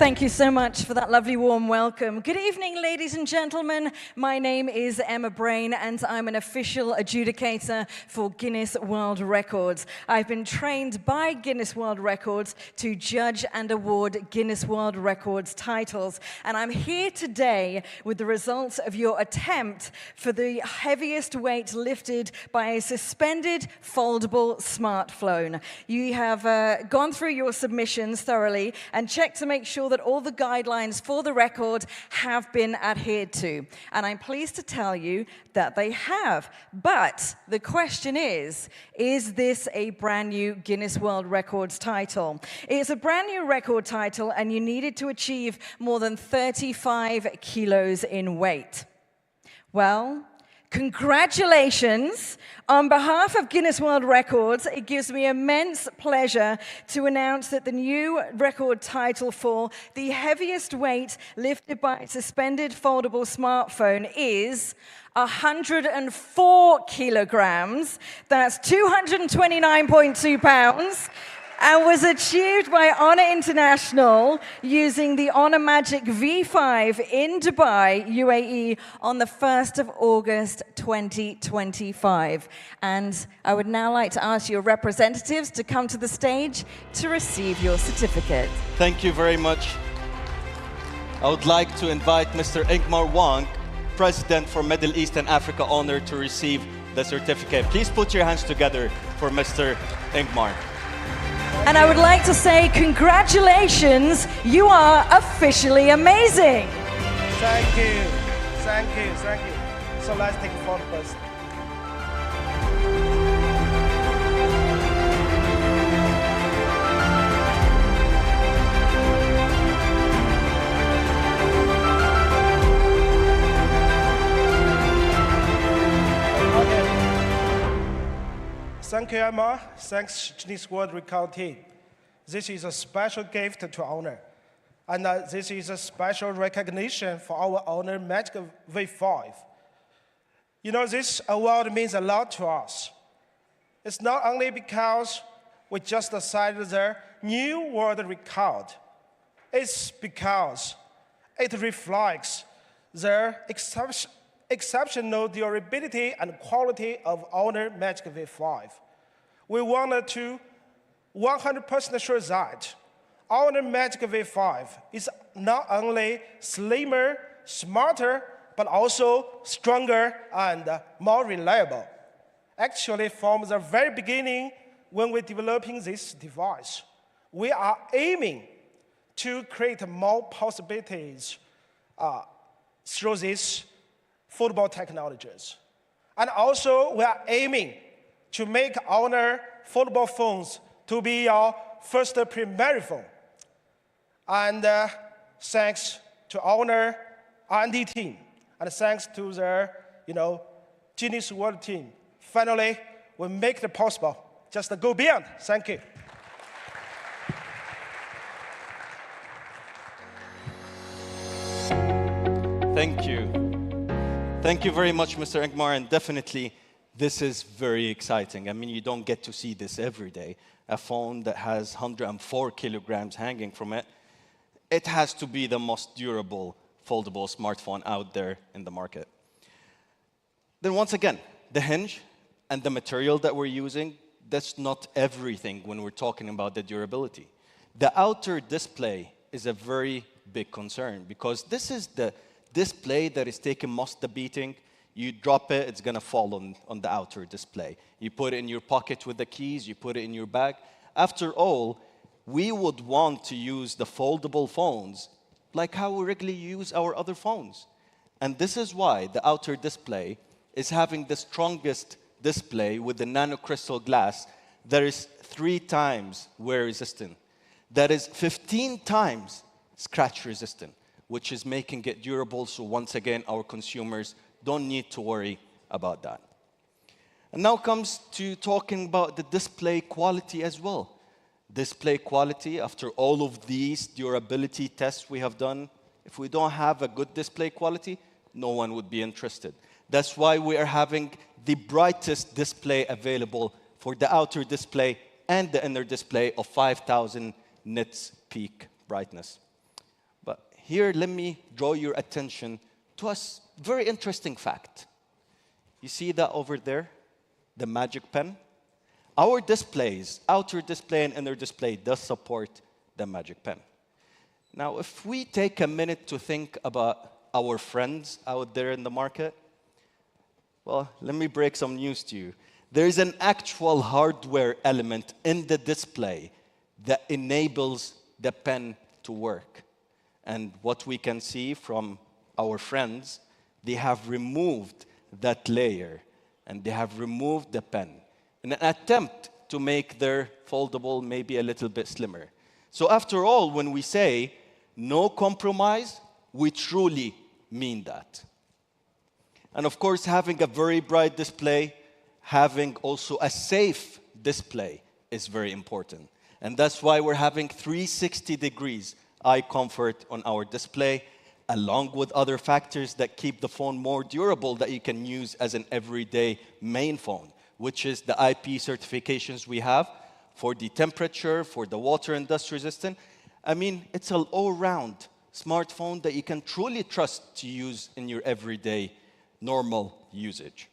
L: Thank you so much for that lovely warm welcome. Good evening, ladies and gentlemen. My name is Emma Brain, and I'm an official adjudicator for Guinness World Records. I've been trained by Guinness World Records to judge and award Guinness World Records titles. And I'm here today with the results of your attempt for the heaviest weight lifted by a suspended foldable smartphone. You have gone through your submissions thoroughly and checked to make sure that all the guidelines for the record have been adhered to. And I'm pleased to tell you that they have. But the question is this a brand new Guinness World Records title? It's a brand new record title, and you needed to achieve more than 35 kilos in weight. Well, congratulations. On behalf of Guinness World Records, it gives me immense pleasure to announce that the new record title for the heaviest weight lifted by a suspended foldable smartphone is 104 kilograms. That's 229.2 pounds. And was achieved by Honor International using the Honor Magic V5 in Dubai, UAE, on the 1st of August 2025. And I would now like to ask your representatives to come to the stage to receive your certificate.
K: Thank you very much. I would like to invite Mr. Ingmar Wang, President for Middle East and Africa Honor, to receive the certificate. Please put your hands together for Mr. Ingmar.
L: And I would like to say congratulations, you are officially amazing.
M: Thank you, thank you, thank you. So let's take a photo first. Thank you, Emma. Thanks, Guinness World Record team. This is a special gift to Honor. And this is a special recognition for our Honor Magic V5. You know, this award means a lot to us. It's not only because we just set the new world record. It's because it reflects the exceptional durability and quality of Honor Magic V5. We wanted to 100% sure that Honor Magic V5 is not only slimmer, smarter, but also stronger and more reliable. Actually, from the very beginning, when we're developing this device, we are aiming to create more possibilities through these foldable technologies. And also, we are aiming to make Honor foldable phones to be our first primary phone. And thanks to Honor R&D team, and thanks to their, Guinness World team, finally, we make it possible. Just go beyond. Thank you.
K: Thank you. Thank you very much, Mr. Ingmar, and definitely this is very exciting. I mean, you don't get to see this every day. A phone that has 104 kilograms hanging from it. It has to be the most durable foldable smartphone out there in the market. Then once again, the hinge and the material that we're using, that's not everything when we're talking about the durability. The outer display is a very big concern because this is the display that is taking most of the beating. You drop it, it's going to fall on the outer display. You put it in your pocket with the keys, you put it in your bag. After all, we would want to use the foldable phones like how we regularly use our other phones. And this is why the outer display is having the strongest display with the nanocrystal glass that is 3 times wear resistant. That is 15 times scratch resistant, which is making it durable. So once again, our consumers don't need to worry about that. And now comes to talking about the display quality as well. Display quality, after all of these durability tests we have done, if we don't have a good display quality, no one would be interested. That's why we are having the brightest display available for the outer display and the inner display of 5,000 nits peak brightness. here, let me draw your attention to a very interesting fact. You see that over there, the Magic Pen? Our displays, outer display and inner display, does support the Magic Pen. Now, if we take a minute to think about our friends out there in the market, well, let me break some news to you. There is an actual hardware element in the display that enables the pen to work. And what we can see from our friends, they have removed that layer, and they have removed the pen in an attempt to make their foldable maybe a little bit slimmer. So after all, when we say no compromise, we truly mean that. And of course, having a very bright display, having also a safe display is very important. And that's why we're having 360 degrees eye comfort on our display, along with other factors that keep the phone more durable that you can use as an everyday main phone, which is the IP certifications we have for the temperature, for the water and dust resistant. I mean, it's an all-round smartphone that you can truly trust to use in your everyday normal usage.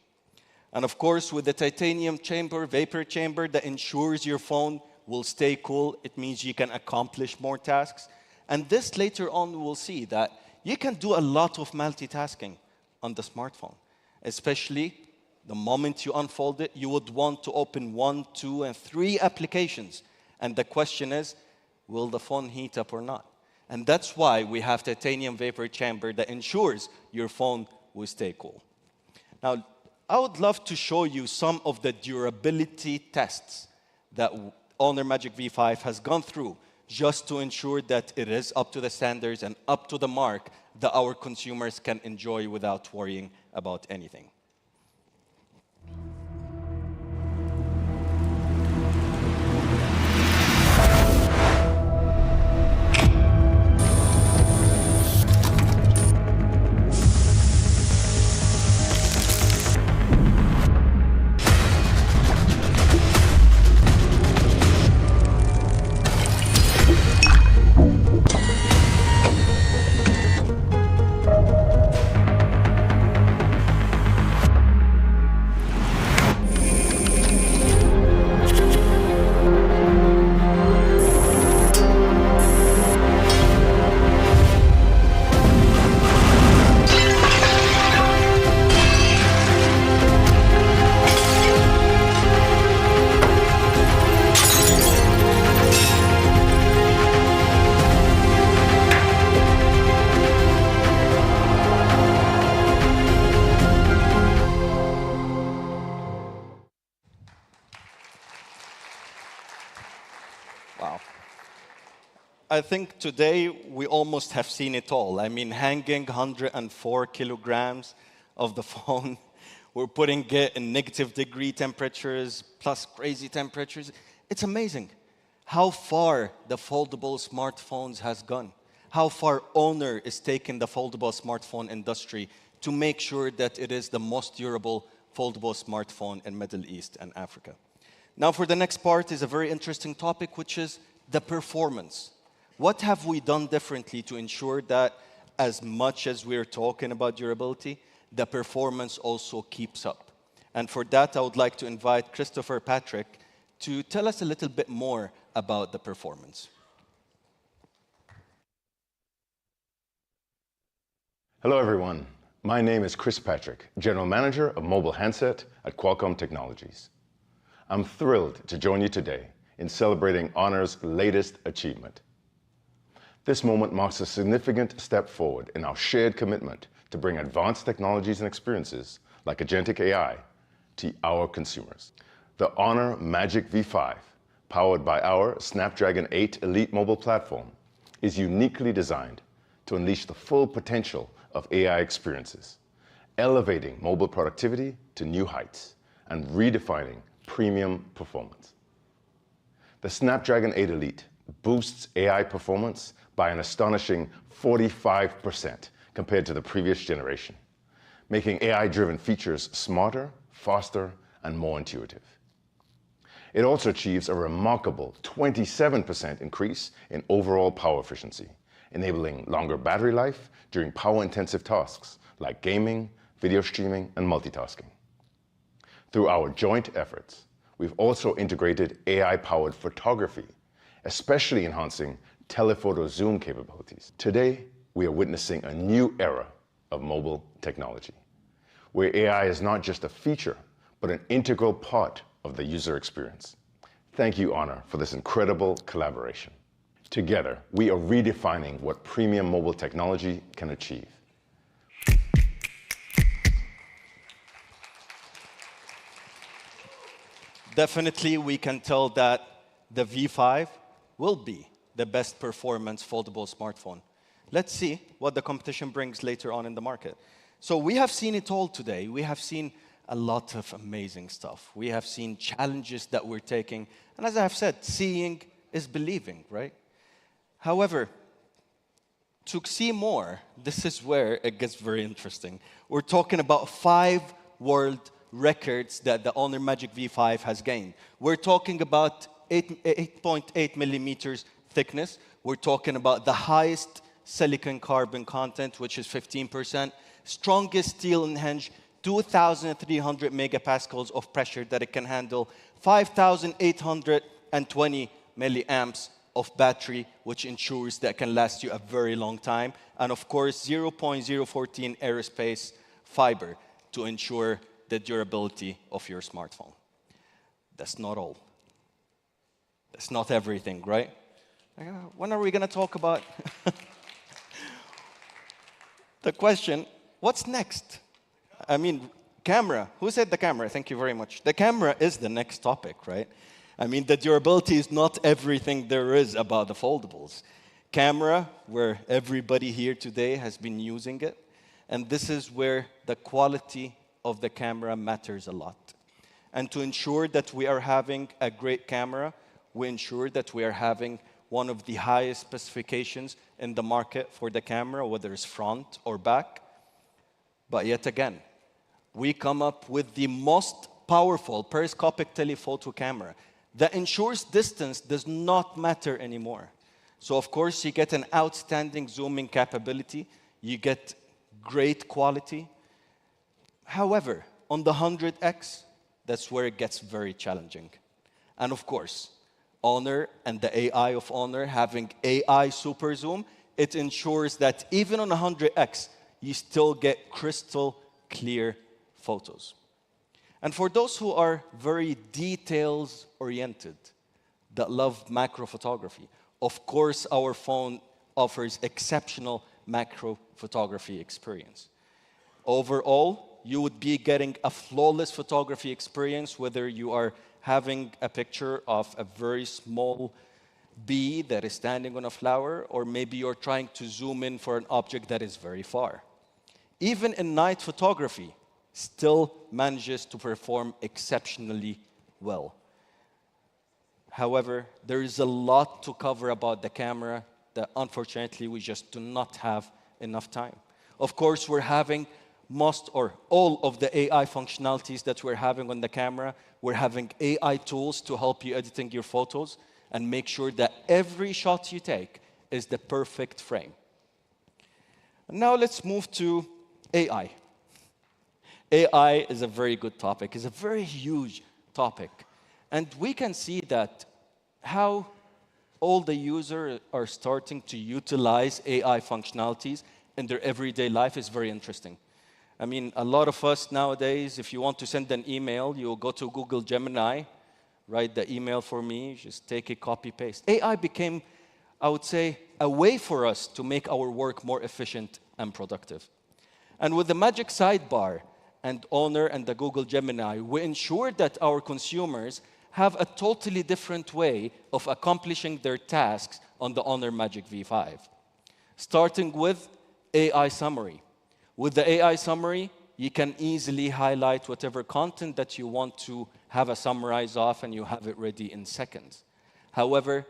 K: And of course, with the titanium chamber, vapor chamber that ensures your phone will stay cool, it means you can accomplish more tasks. And this later on, we'll see that you can do a lot of multitasking on the smartphone, especially the moment you unfold it, you would want to open 1, 2, and 3 applications. And the question is, will the phone heat up or not? And that's why we have titanium vapor chamber that ensures your phone will stay cool. Now, I would love to show you some of the durability tests that Honor Magic V5 has gone through just to ensure that it is up to the standards and up to the mark that our consumers can enjoy without worrying about anything. Wow. I think today we almost have seen it all. I mean, hanging 104 kilograms of the phone. We're putting it in negative degree temperatures, plus crazy temperatures. It's amazing how far the foldable smartphones has gone. How far Honor is taking the foldable smartphone industry to make sure that it is the most durable foldable smartphone in Middle East and Africa. Now, for the next part is a very interesting topic, which is the performance. What have we done differently to ensure that as much as we're talking about durability, the performance also keeps up? And for that, I would like to invite Christopher Patrick to tell us a little bit more about the performance.
N: Hello, everyone. My name is Chris Patrick, General Manager of Mobile Handset at Qualcomm Technologies. I'm thrilled to join you today in celebrating Honor's latest achievement. This moment marks a significant step forward in our shared commitment to bring advanced technologies and experiences like agentic AI to our consumers. The Honor Magic V5, powered by our Snapdragon 8 Elite mobile platform, is uniquely designed to unleash the full potential of AI experiences, elevating mobile productivity to new heights and redefining premium performance. The Snapdragon 8 Elite boosts AI performance by an astonishing 45% compared to the previous generation, making AI-driven features smarter, faster, and more intuitive. It also achieves a remarkable 27% increase in overall power efficiency, enabling longer battery life during power-intensive tasks like gaming, video streaming, and multitasking. Through our joint efforts, we've also integrated AI-powered photography, especially enhancing telephoto zoom capabilities. Today, we are witnessing a new era of mobile technology, where AI is not just a feature, but an integral part of the user experience. Thank you, Honor, for this incredible collaboration. Together, we are redefining what premium mobile technology can achieve.
K: Definitely, we can tell that the V5 will be the best performance foldable smartphone. Let's see what the competition brings later on in the market. So we have seen it all today. We have seen a lot of amazing stuff. We have seen challenges that we're taking. And as I have said, seeing is believing, right? However, to see more, this is where it gets very interesting. We're talking about 5 world records that the Honor Magic V5 has gained. We're talking about 8.8 millimeters thickness. We're talking about the highest silicon carbon content, which is 15%, strongest steel hinge, 2,300 megapascals of pressure that it can handle, 5,820 milliamps of battery, which ensures that it can last you a very long time, and of course, 0.014 aerospace fiber to ensure the durability of your smartphone. That's not all. That's not everything, right? When are we going to talk about the question, what's next? I mean, camera. Who said the camera? Thank you very much. The camera is the next topic, right? I mean, the durability is not everything there is about the foldables. Camera, where everybody here today has been using it, and this is where the quality of the camera matters a lot. And to ensure that we are having a great camera, we ensure that we are having one of the highest specifications in the market for the camera, whether it's front or back. But yet again, we come up with the most powerful periscopic telephoto camera that ensures distance does not matter anymore. So of course, you get an outstanding zooming capability, you get great quality. However, on the 100X, that's where it gets very challenging. And of course, Honor and the AI of Honor having AI super zoom, it ensures that even on 100X, you still get crystal clear photos. And for those who are very details-oriented, that love macro photography, of course, our phone offers exceptional macro photography experience. Overall, you would be getting a flawless photography experience, whether you are having a picture of a very small bee that is standing on a flower, or maybe you're trying to zoom in for an object that is very far. Even in night photography, still manages to perform exceptionally well. However, there is a lot to cover about the camera that unfortunately we just do not have enough time. Of course, we're having most or all of the AI functionalities that we're having on the camera. We're having AI tools to help you editing your photos and make sure that every shot you take is the perfect frame. Now let's move to AI. AI is a very good topic. It's a very huge topic. And we can see that how all the users are starting to utilize AI functionalities in their everyday life is very interesting. I mean, a lot of us nowadays, if you want to send an email, you'll go to Google Gemini, write the email for me, just take it, copy, paste. AI became, I would say, a way for us to make our work more efficient and productive. And with the Magic Sidebar and Honor and the Google Gemini, we ensure that our consumers have a totally different way of accomplishing their tasks on the Honor Magic V5. Starting with AI summary. With the AI summary, you can easily highlight whatever content that you want to have a summarize of, and you have it ready in seconds. However,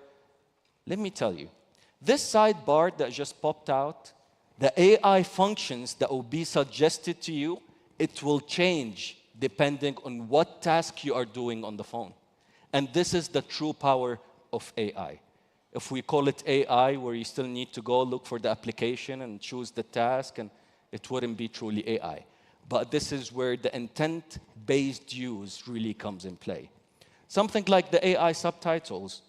K: let me tell you, this sidebar that just popped out, the AI functions that will be suggested to you, it will change depending on what task you are doing on the phone. And this is the true power of AI.
O: If we call it AI, where you still need to go look for the application and choose the task, and it wouldn't be truly AI. But this is where the intent-based use really comes in play. Something like the AI subtitles.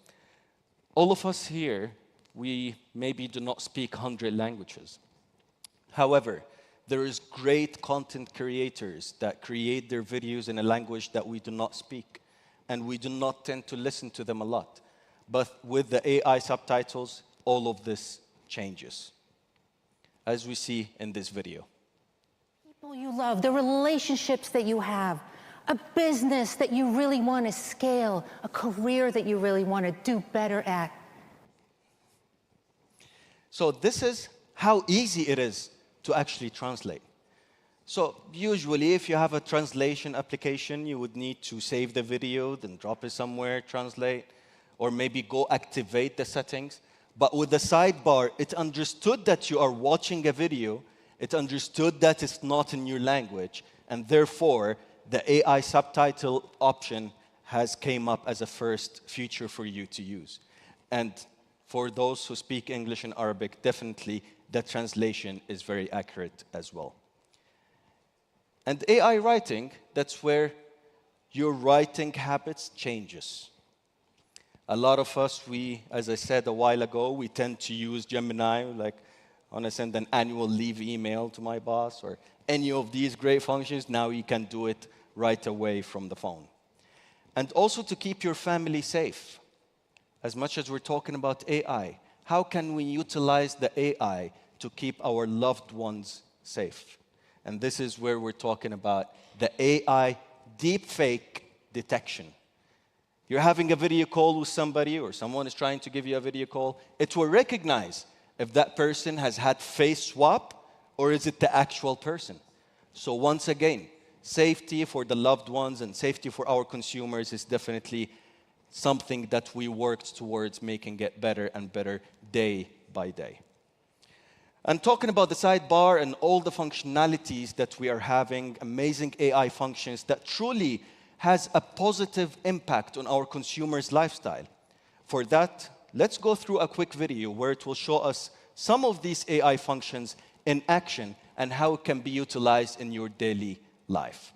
O: All of us here, we maybe do not speak 100 languages. However, there is great content creators that create their videos in a language that we do not speak, and we do not tend to listen to them a lot. But with the AI subtitles, all of this changes, as we see in this video.
P: People you love, the relationships that you have, a business that you really want to scale, a career that you really want to do better at.
O: So this is how easy it is to actually translate. So usually, if you have a translation application, you would need to save the video, then drop it somewhere, translate, or maybe go activate the settings. But with the sidebar, it understood that you are watching a video, it understood that it's not in your language, and therefore, the AI subtitle option has came up as a first feature for you to use. And for those who speak English and Arabic, definitely the translation is very accurate as well. And AI writing, that's where your writing habits changes. A lot of us, as I said a while ago, we tend to use Gemini, like, I want to send an annual leave email to my boss, or any of these great functions. Now you can do it right away from the phone. And also to keep your family safe. As much as we're talking about AI, how can we utilize the AI to keep our loved ones safe? And this is where we're talking about the AI deepfake detection. You're having a video call with somebody, or someone is trying to give you a video call. It will recognize if that person has had face swap, or is it the actual person. So once again, safety for the loved ones and safety for our consumers is definitely something that we worked towards making it better and better day by day. And talking about the sidebar and all the functionalities that we are having, amazing AI functions that truly has a positive impact on our consumers' lifestyle. For that, let's go through a quick video where it will show us some of these AI functions in action and how it can be utilized in your daily life.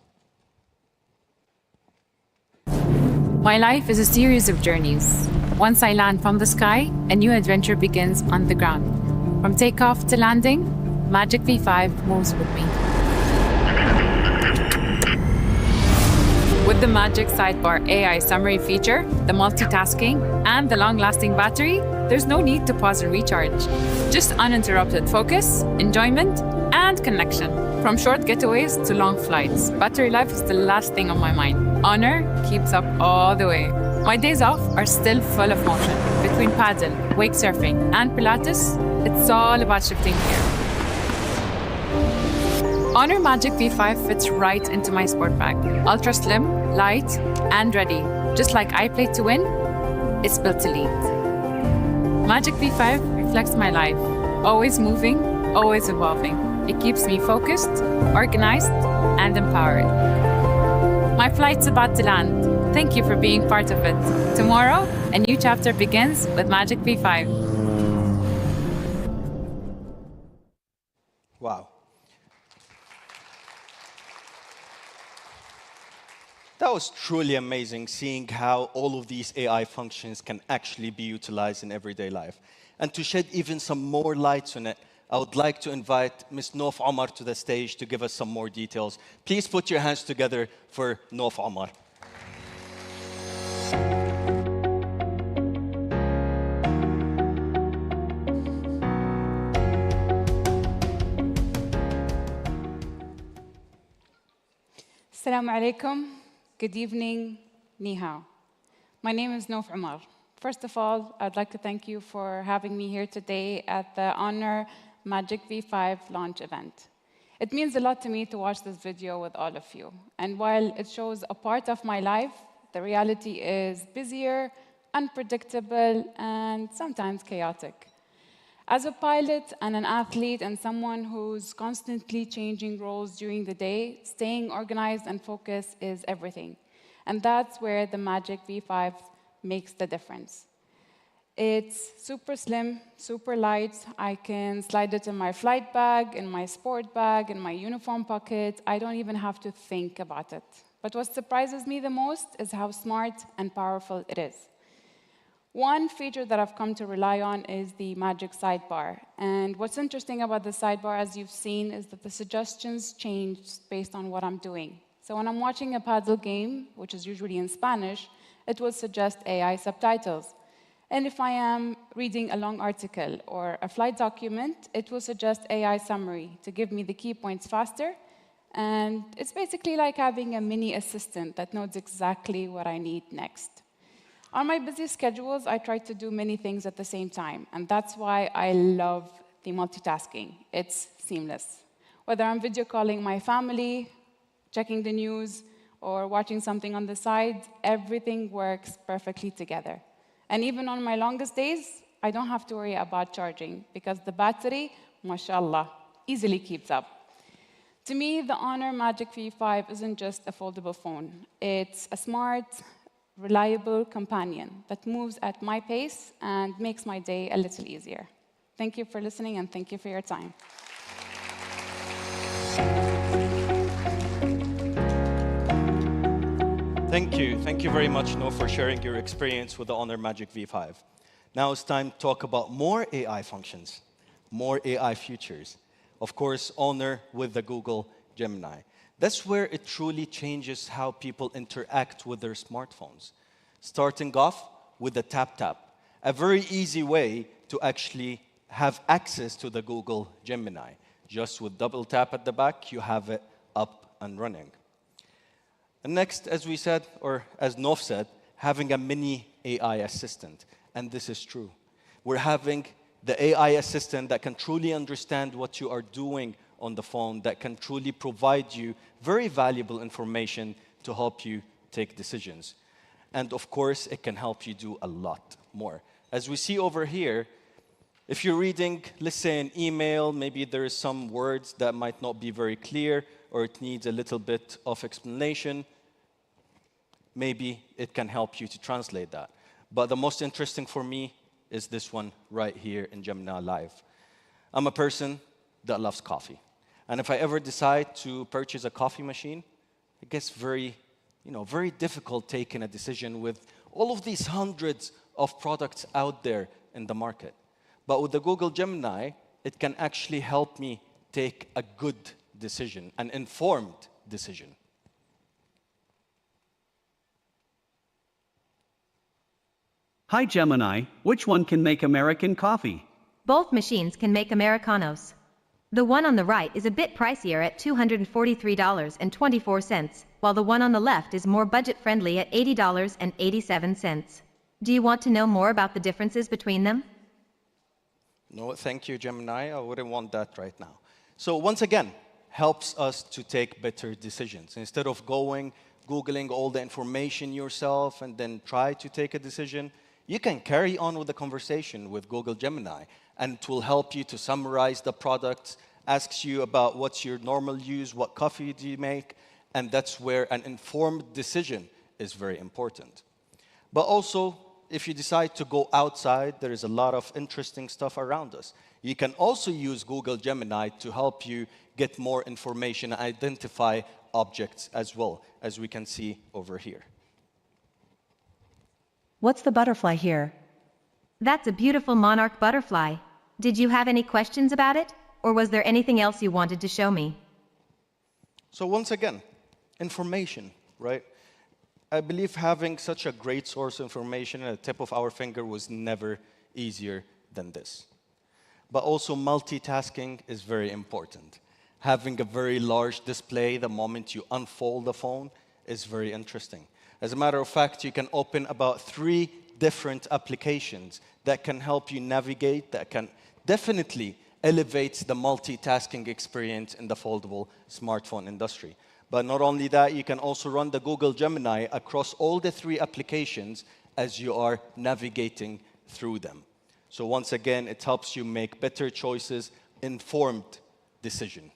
Q: My life is a series of journeys. Once I land from the sky, a new adventure begins on the ground. From takeoff to landing, Magic V5 moves with me. With the Magic Sidebar AI summary feature, the multitasking, and the long-lasting battery, there's no need to pause and recharge. Just uninterrupted focus, enjoyment, and connection. From short getaways to long flights, battery life is the last thing on my mind. Honor keeps up all the way. My days off are still full of motion. Between paddle, wake surfing, and Pilates, it's all about shifting gear. Honor Magic V5 fits right into my sport bag. Ultra slim, light, and ready. Just like I play to win, it's built to lead. Magic V5 reflects my life. Always moving, always evolving. It keeps me focused, organized, and empowered. My flight's about to land. Thank you for being part of it. Tomorrow, a new chapter begins with Magic V5.
O: Wow. That was truly amazing, seeing how all of these AI functions can actually be utilized in everyday life. And to shed even some more lights on it, I would like to invite Ms. Nof Omar to the stage to give us some more details. Please put your hands together for Nof Omar.
R: Assalamu alaikum. Good evening. Ni hao. My name is Nof Omar. First of all, I'd like to thank you for having me here today at the Honor Magic V5 launch event. It means a lot to me to watch this video with all of you. And while it shows a part of my life, the reality is busier, unpredictable, and sometimes chaotic. As a pilot and an athlete and someone who's constantly changing roles during the day, staying organized and focused is everything. And that's where the Magic V5 makes the difference. It's super slim, super light. I can slide it in my flight bag, in my sport bag, in my uniform pocket. I don't even have to think about it. But what surprises me the most is how smart and powerful it is. One feature that I've come to rely on is the magic sidebar. And what's interesting about the sidebar, as you've seen, is that the suggestions change based on what I'm doing. So when I'm watching a paddle game, which is usually in Spanish, it will suggest AI subtitles. And if I am reading a long article or a flight document, it will suggest AI summary to give me the key points faster. And it's basically like having a mini assistant that knows exactly what I need next. On my busy schedules, I try to do many things at the same time. And that's why I love the multitasking. It's seamless. Whether I'm video calling my family, checking the news, or watching something on the side, everything works perfectly together. And even on my longest days, I don't have to worry about charging because the battery, mashallah, easily keeps up. To me, the Honor Magic V5 isn't just a foldable phone. It's a smart, reliable companion that moves at my pace and makes my day a little easier. Thank you for listening and thank you for your time.
K: Thank you. Thank you very much, No, for sharing your experience with the Honor Magic V5. Now it's time to talk about more AI functions, more AI features. Of course, Honor with the Google Gemini. That's where it truly changes how people interact with their smartphones. Starting off with the tap, a very easy way to actually have access to the Google Gemini. Just with double tap at the back, you have it up and running. And next, as we said, or as Nof said, having a mini AI assistant. And this is true. We're having the AI assistant that can truly understand what you are doing on the phone, that can truly provide you very valuable information to help you take decisions. And of course, it can help you do a lot more. As we see over here, if you're reading, let's say, an email, maybe there is some words that might not be very clear, or it needs a little bit of explanation, maybe it can help you to translate that. But the most interesting for me is this one right here in Gemini Live. I'm a person that loves coffee. And if I ever decide to purchase a coffee machine, it gets very difficult taking a decision with all of these hundreds of products out there in the market. But with the Google Gemini, it can actually help me take a good decision, an informed decision.
S: Hi, Gemini. Which one can make American coffee?
T: Both machines can make Americanos. The one on the right is a bit pricier at $243.24, while the one on the left is more budget-friendly at $80.87. Do you want to know more about the differences between them?
K: No, thank you, Gemini. I wouldn't want that right now. So once again, helps us to take better decisions. Instead of Googling all the information yourself and then try to take a decision, you can carry on with the conversation with Google Gemini, and it will help you to summarize the products, asks you about what's your normal use, what coffee do you make, and that's where an informed decision is very important. But also, if you decide to go outside, there is a lot of interesting stuff around us. You can also use Google Gemini to help you get more information and identify objects as well, as we can see over here.
T: What's the butterfly here? That's a beautiful monarch butterfly. Did you have any questions about it? Or was there anything else you wanted to show me?
K: So once again, information, right? I believe having such a great source of information at the tip of our finger was never easier than this. But also multitasking is very important. Having a very large display the moment you unfold the phone is very interesting. As a matter of fact, you can open about 3 different applications that can help you navigate, that can definitely elevate the multitasking experience in the foldable smartphone industry. But not only that, you can also run the Google Gemini across all the 3 applications as you are navigating through them. So once again, it helps you make better choices, informed decision.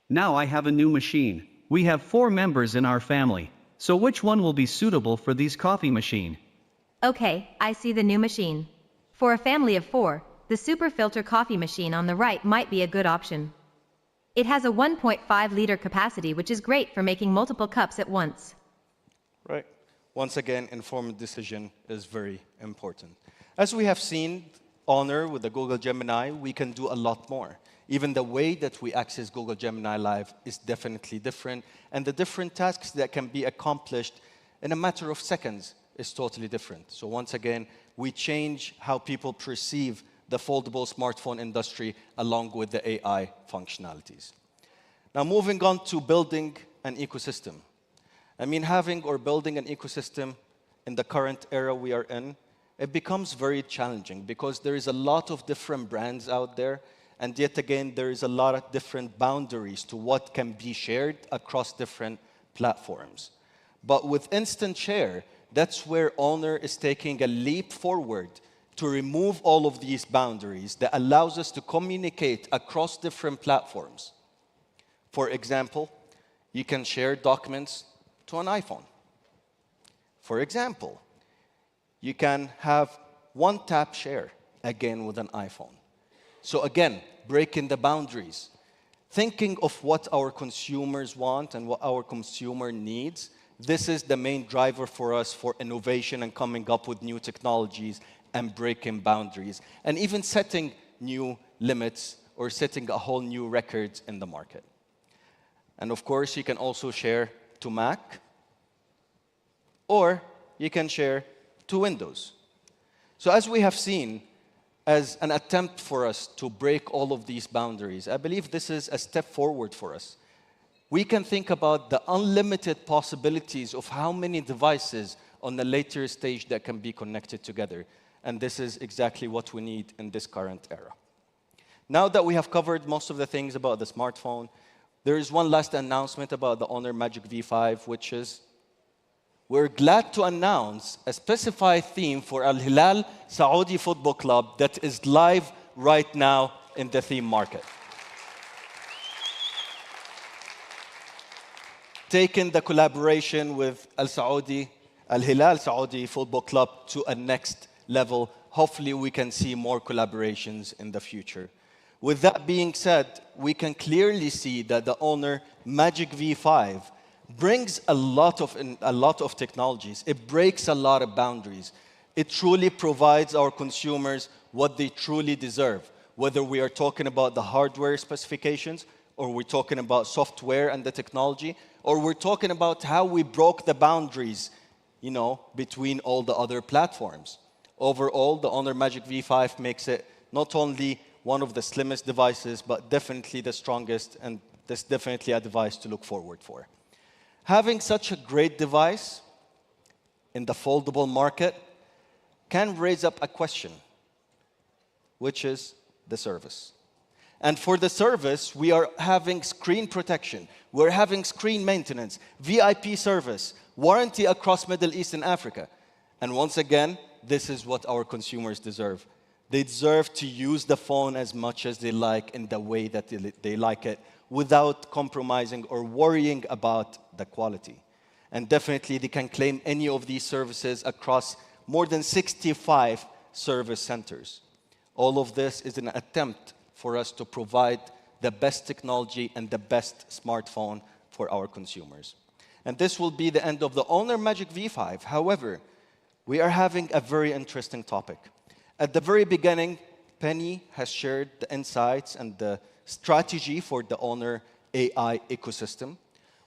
S: Now I have a new machine. We have 4 members in our family, so which one will be suitable for these coffee machine?
T: Okay, I see the new machine. For a family of 4, the Super Filter coffee machine on the right might be a good option. It has a 1.5-liter capacity, which is great for making multiple cups at once.
O: Right. Once again, informed decision is very important. As we have seen, Honor with the Google Gemini, we can do a lot more. Even the way that we access Google Gemini Live is definitely different, and the different tasks that can be accomplished in a matter of seconds is totally different. So once again, we change how people perceive the foldable smartphone industry along with the AI functionalities. Now, moving on to building an ecosystem. I mean, having or building an ecosystem in the current era we are in, it becomes very challenging because there is a lot of different brands out there, and yet again, there is a lot of different boundaries to what can be shared across different platforms. But with Instant Share, that's where Honor is taking a leap forward to remove all of these boundaries that allows us to communicate across different platforms. For example, you can share documents to an iPhone. For example, you can have one-tap share, again with an iPhone. So again, breaking the boundaries, thinking of what our consumers want and what our consumer needs. This is the main driver for us for innovation and coming up with new technologies and breaking boundaries, and even setting new limits or setting a whole new records in the market. And of course, you can also share to Mac, or you can share to Windows. So as we have seen, as an attempt for us to break all of these boundaries, I believe this is a step forward for us. We can think about the unlimited possibilities of how many devices on the later stage that can be connected together. And this is exactly what we need in this current era. Now that we have covered most of the things about the smartphone, there is one last announcement about the Honor Magic V5, which is we're glad to announce a specified theme for Al Hilal Saudi Football Club that is live right now in the theme market. Taking the collaboration with Al Hilal Saudi Football Club to a next level. Hopefully, we can see more collaborations in the future. With that being said, we can clearly see that the Honor Magic V5 brings a lot of technologies. It breaks a lot of boundaries. It truly provides our consumers what they truly deserve, whether we are talking about the hardware specifications, or we're talking about software and the technology, or we're talking about how we broke the boundaries, between all the other platforms. Overall, the Honor Magic V5 makes it not only one of the slimmest devices, but definitely the strongest, and this definitely a device to look forward for. Having such a great device in the foldable market can raise up a question, which is the service. And for the service, we are having screen protection, we're having screen maintenance, VIP service, warranty across Middle East and Africa. And once again, this is what our consumers deserve. They deserve to use the phone as much as they like in the way that they like it, without compromising or worrying about the quality. And definitely, they can claim any of these services across more than 65 service centers. All of this is an attempt for us to provide the best technology and the best smartphone for our consumers. And this will be the end of the Honor Magic V5. However, we are having a very interesting topic. At the very beginning, Penny has shared the insights and the strategy for the Honor AI ecosystem.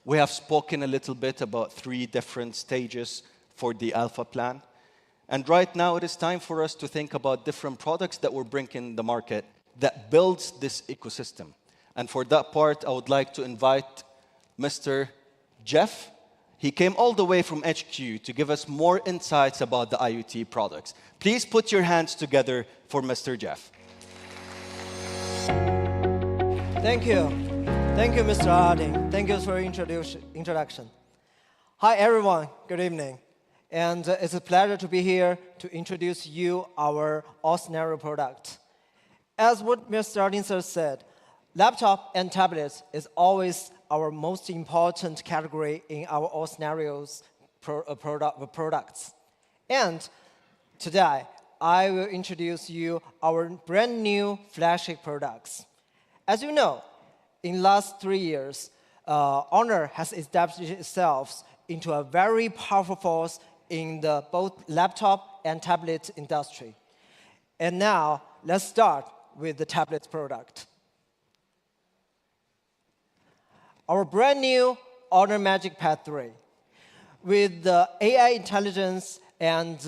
O: We have spoken a little bit about 3 different stages for the alpha plan. And right now, it is time for us to think about different products that we're bringing in the market that builds this ecosystem. And for that part, I would like to invite Mr. Jeff. He came all the way from HQ to give us more insights about the IoT products. Please put your hands together for Mr. Jeff.
U: Thank you. Thank you, Mr. Harding. Thank you for your introduction. Hi, everyone. Good evening. And it's a pleasure to be here to introduce you our all-scenario product. As what Mr. Harding said, laptop and tablets is always our most important category in our all scenarios products. And today, I will introduce you our brand new flagship products. As you know, in the last 3 years, Honor has established itself into a very powerful force in the both laptop and tablet industry. And now, let's start with the tablet product. Our brand new Honor Magic Pad 3. With the AI intelligence and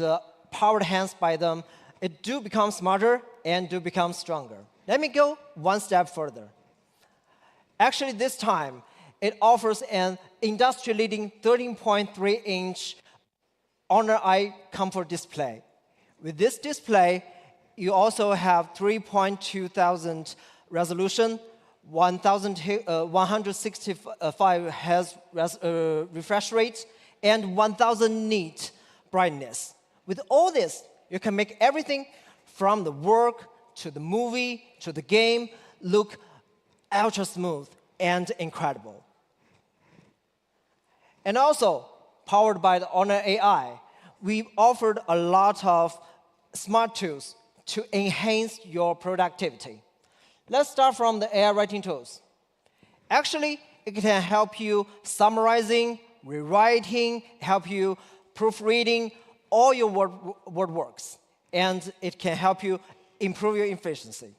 U: powered hands by them, it do become smarter and do become stronger. Let me go one step further. Actually, this time, it offers an industry-leading 13.3-inch Honor Eye Comfort display. With this display, you also have 3.2000 resolution, 165 Hz refresh rate, and 1000 nit brightness. With all this, you can make everything from the work to the movie to the game look ultra smooth and incredible. And also, powered by the Honor AI, we've offered a lot of smart tools to enhance your productivity. Let's start from the AI writing tools. Actually, it can help you summarizing, rewriting, help you proofreading all your word works, and it can help you improve your efficiency.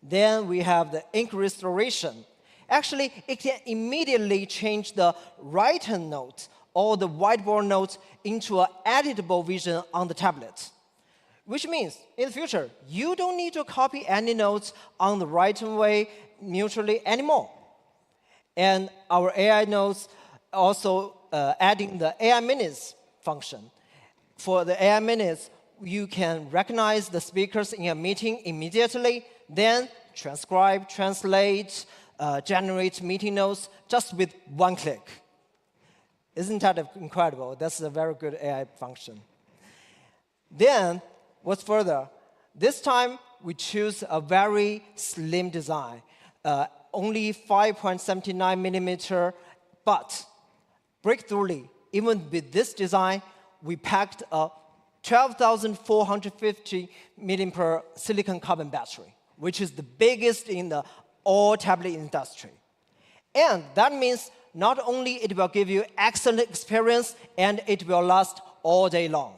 U: Then we have the ink restoration. Actually, it can immediately change the written note or the whiteboard note into an editable version on the tablet. Which means, in the future, you don't need to copy any notes on the written way neutrally anymore. And our AI notes also adding the AI minutes function. For the AI minutes, you can recognize the speakers in a meeting immediately, then transcribe, translate, generate meeting notes just with one click. Isn't that incredible? That's a very good AI function. Then, what's further? This time, we choose a very slim design, only 5.79 millimeter, but breakthroughly, even with this design, we packed a 12,450 milliampere silicon carbon battery, which is the biggest in the all tablet industry. And that means not only it will give you excellent experience, and it will last all day long.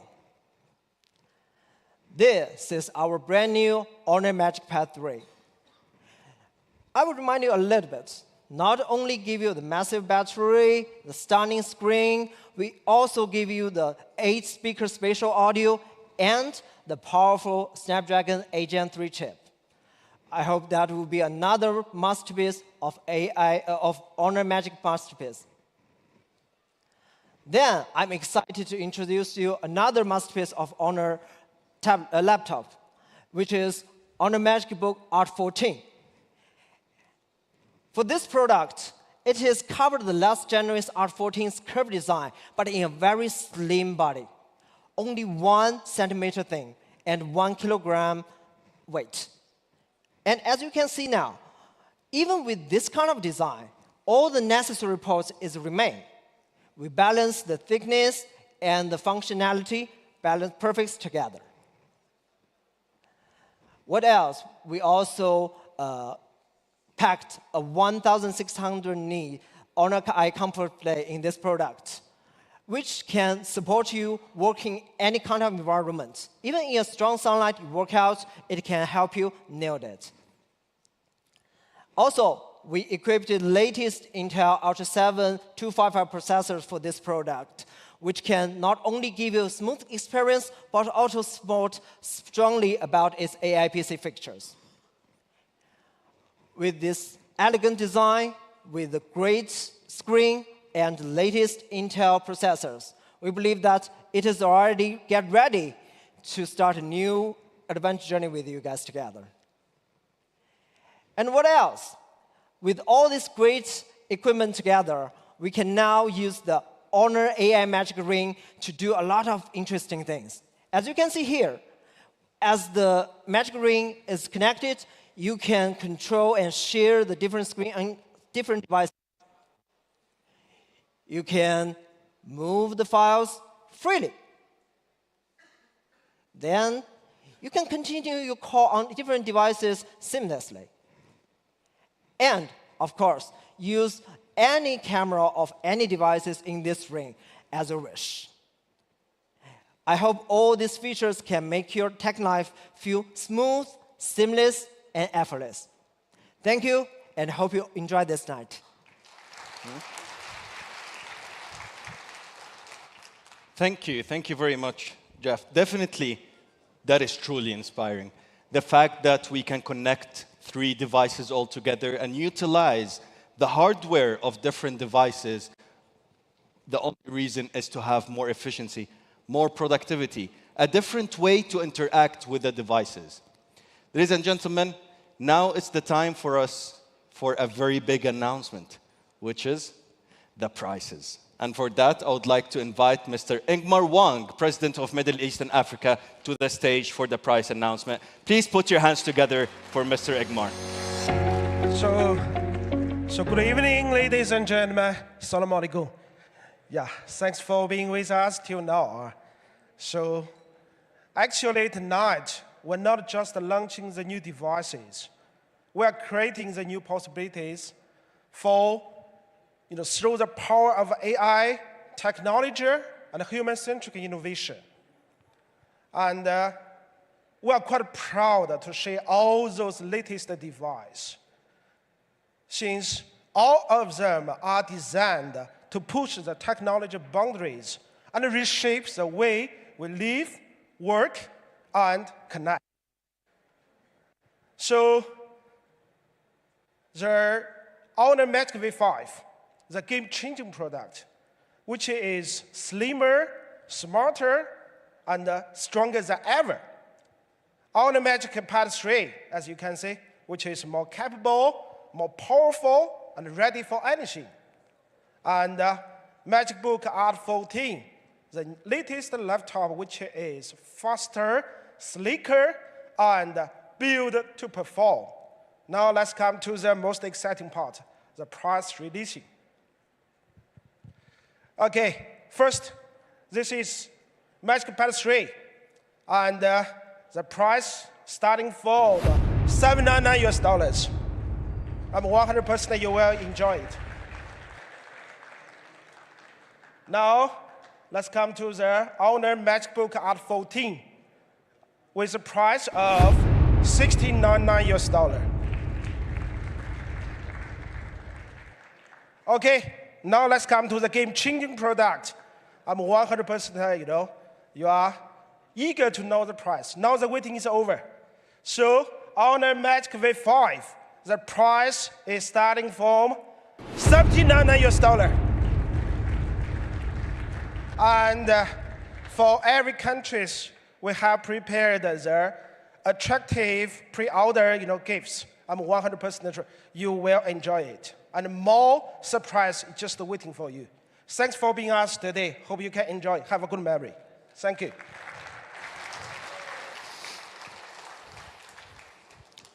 U: This is our brand new Honor Magic Pad 3. I would remind you a little bit. Not only give you the massive battery, the stunning screen, we also give you the 8-speaker spatial audio and the powerful Snapdragon 8 Gen 3 chip. I hope that will be another masterpiece of AI of Honor Magic masterpiece. Then I'm excited to introduce you another masterpiece of Honor laptop, which is Honor Magic Book Art 14. For this product, it has covered the last generation Art 14's curved design, but in a very slim body. Only 1 centimeter thin and 1 kilogram weight. And as you can see now, even with this kind of design, all the necessary parts remain. We balance the thickness and the functionality, balance perfect together. What else? We also packed a 1,600 nit Honor Eye Comfort Play in this product, which can support you working any kind of environment. Even in a strong sunlight workout, it can help you nail it. Also, we equipped the latest Intel Ultra 7 255 processors for this product, which can not only give you a smooth experience, but also support strongly about its AI PC features. With this elegant design, with the great screen and the latest Intel processors, we believe that it is already get ready to start a new adventure journey with you guys together. And what else? With all this great equipment together, we can now use the Honor AI Magic Ring to do a lot of interesting things. As you can see here, as the Magic Ring is connected, you can control and share the different screen and different devices You can move the files freely. Then you can continue your call on different devices seamlessly. And, of course, use any camera of any devices in this ring as you wish. I hope all these features can make your tech life feel smooth, seamless, and effortless. Thank you, and hope you enjoy this night.
K: Thank you. Thank you very much, Jeff. Definitely, that is truly inspiring. The fact that we can connect 3 devices all together and utilize the hardware of different devices, the only reason is to have more efficiency, more productivity, a different way to interact with the devices. Ladies and gentlemen, now it's the time for us for a very big announcement, which is the prices. And for that, I would like to invite Mr. Ingmar Wang, President of Middle East and Africa, to the stage for the prize announcement. Please put your hands together for Mr. Ingmar.
M: So good evening, ladies and gentlemen. Salam alaikum. Yeah, thanks for being with us till now. So actually tonight, we're not just launching the new devices. We are creating the new possibilities for, through the power of AI, technology, and human-centric innovation. And we are quite proud to share all those latest devices, since all of them are designed to push the technology boundaries and reshape the way we live, work, and connect. So the Honor Magic V5, the game-changing product, which is slimmer, smarter, and stronger than ever. Honor Magic Pad 3, as you can see, which is more capable, more powerful, and ready for anything. And MagicBook R14, the latest laptop, which is faster, sleeker, and built to perform. Now let's come to the most exciting part, the price releasing. Okay, first, this is Magic Pad 3, and the price starting from $799 US. I'm 100% you will enjoy it. Now, let's come to the Honor MagicBook R14 with a price of $1,699 US. Okay, now let's come to the game-changing product. I'm 100%, you are eager to know the price. Now the waiting is over. So, Honor Magic V5, the price is starting from $79 US. And for every country, we have prepared the attractive pre-order gifts. I'm 100% sure you will enjoy it. And more surprise just waiting for you. Thanks for being us today. Hope you can enjoy. Have a good memory. Thank you.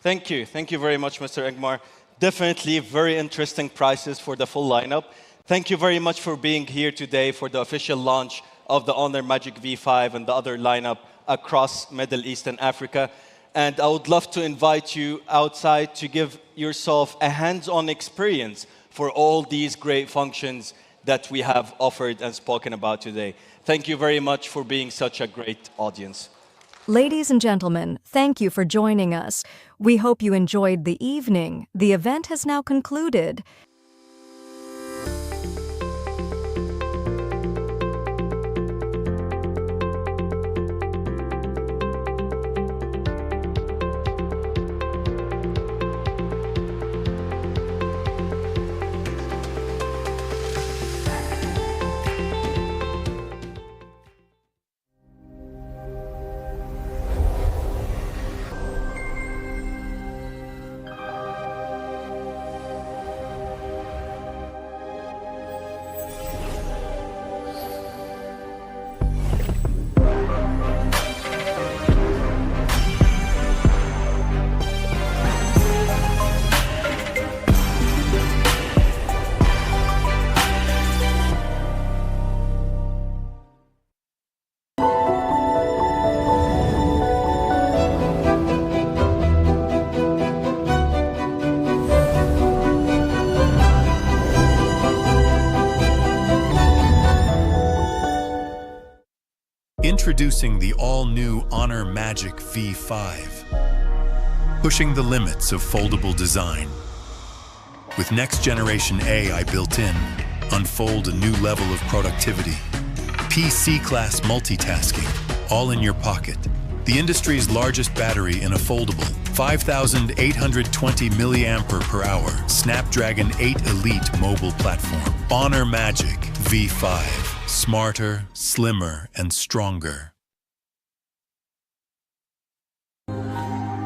K: Thank you. Thank you very much, Mr. Ingmar. Definitely very interesting prices for the full lineup. Thank you very much for being here today for the official launch of the Honor Magic V5 and the other lineup across Middle East and Africa. And I would love to invite you outside to give yourself a hands-on experience for all these great functions that we have offered and spoken about today. Thank you very much for being such a great audience.
D: Ladies and gentlemen, thank you for joining us. We hope you enjoyed the evening. The event has now concluded.
A: Introducing the all-new Honor Magic V5. Pushing the limits of foldable design. With next-generation AI built in, unfold a new level of productivity. PC-class multitasking, all in your pocket. The industry's largest battery in a foldable, 5,820 mAh, Snapdragon 8 Elite mobile platform. Honor Magic V5. Smarter, slimmer, and stronger.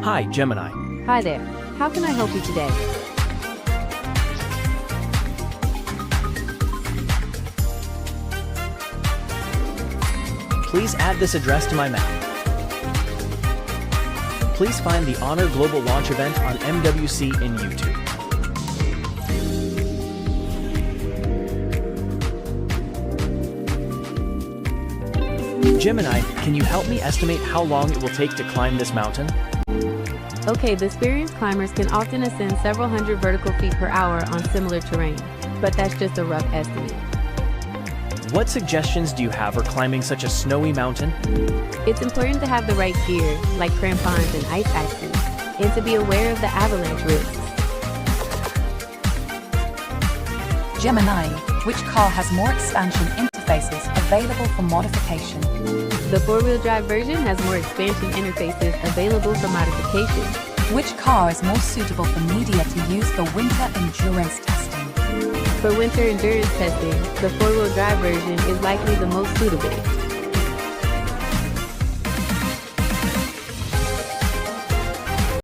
B: Hi, Gemini.
C: Hi there. How can I help you today?
B: Please add this address to my map. Please find the Honor Global Launch event on MWC in YouTube. Gemini, can you help me estimate how long it will take to climb this mountain?
C: Okay, the experienced climbers can often ascend several hundred vertical feet per hour on similar terrain, but that's just a rough estimate.
B: What suggestions do you have for climbing such a snowy mountain?
C: It's important to have the right gear, like crampons and ice axes, and to be aware of the avalanche risks.
V: Gemini, which car has more expansion interfaces available for modification?
C: The four-wheel drive version has more expansion interfaces available for modification.
V: Which car is more suitable for media to use for winter endurance testing?
C: For winter endurance testing, the four-wheel drive version is likely the most suitable.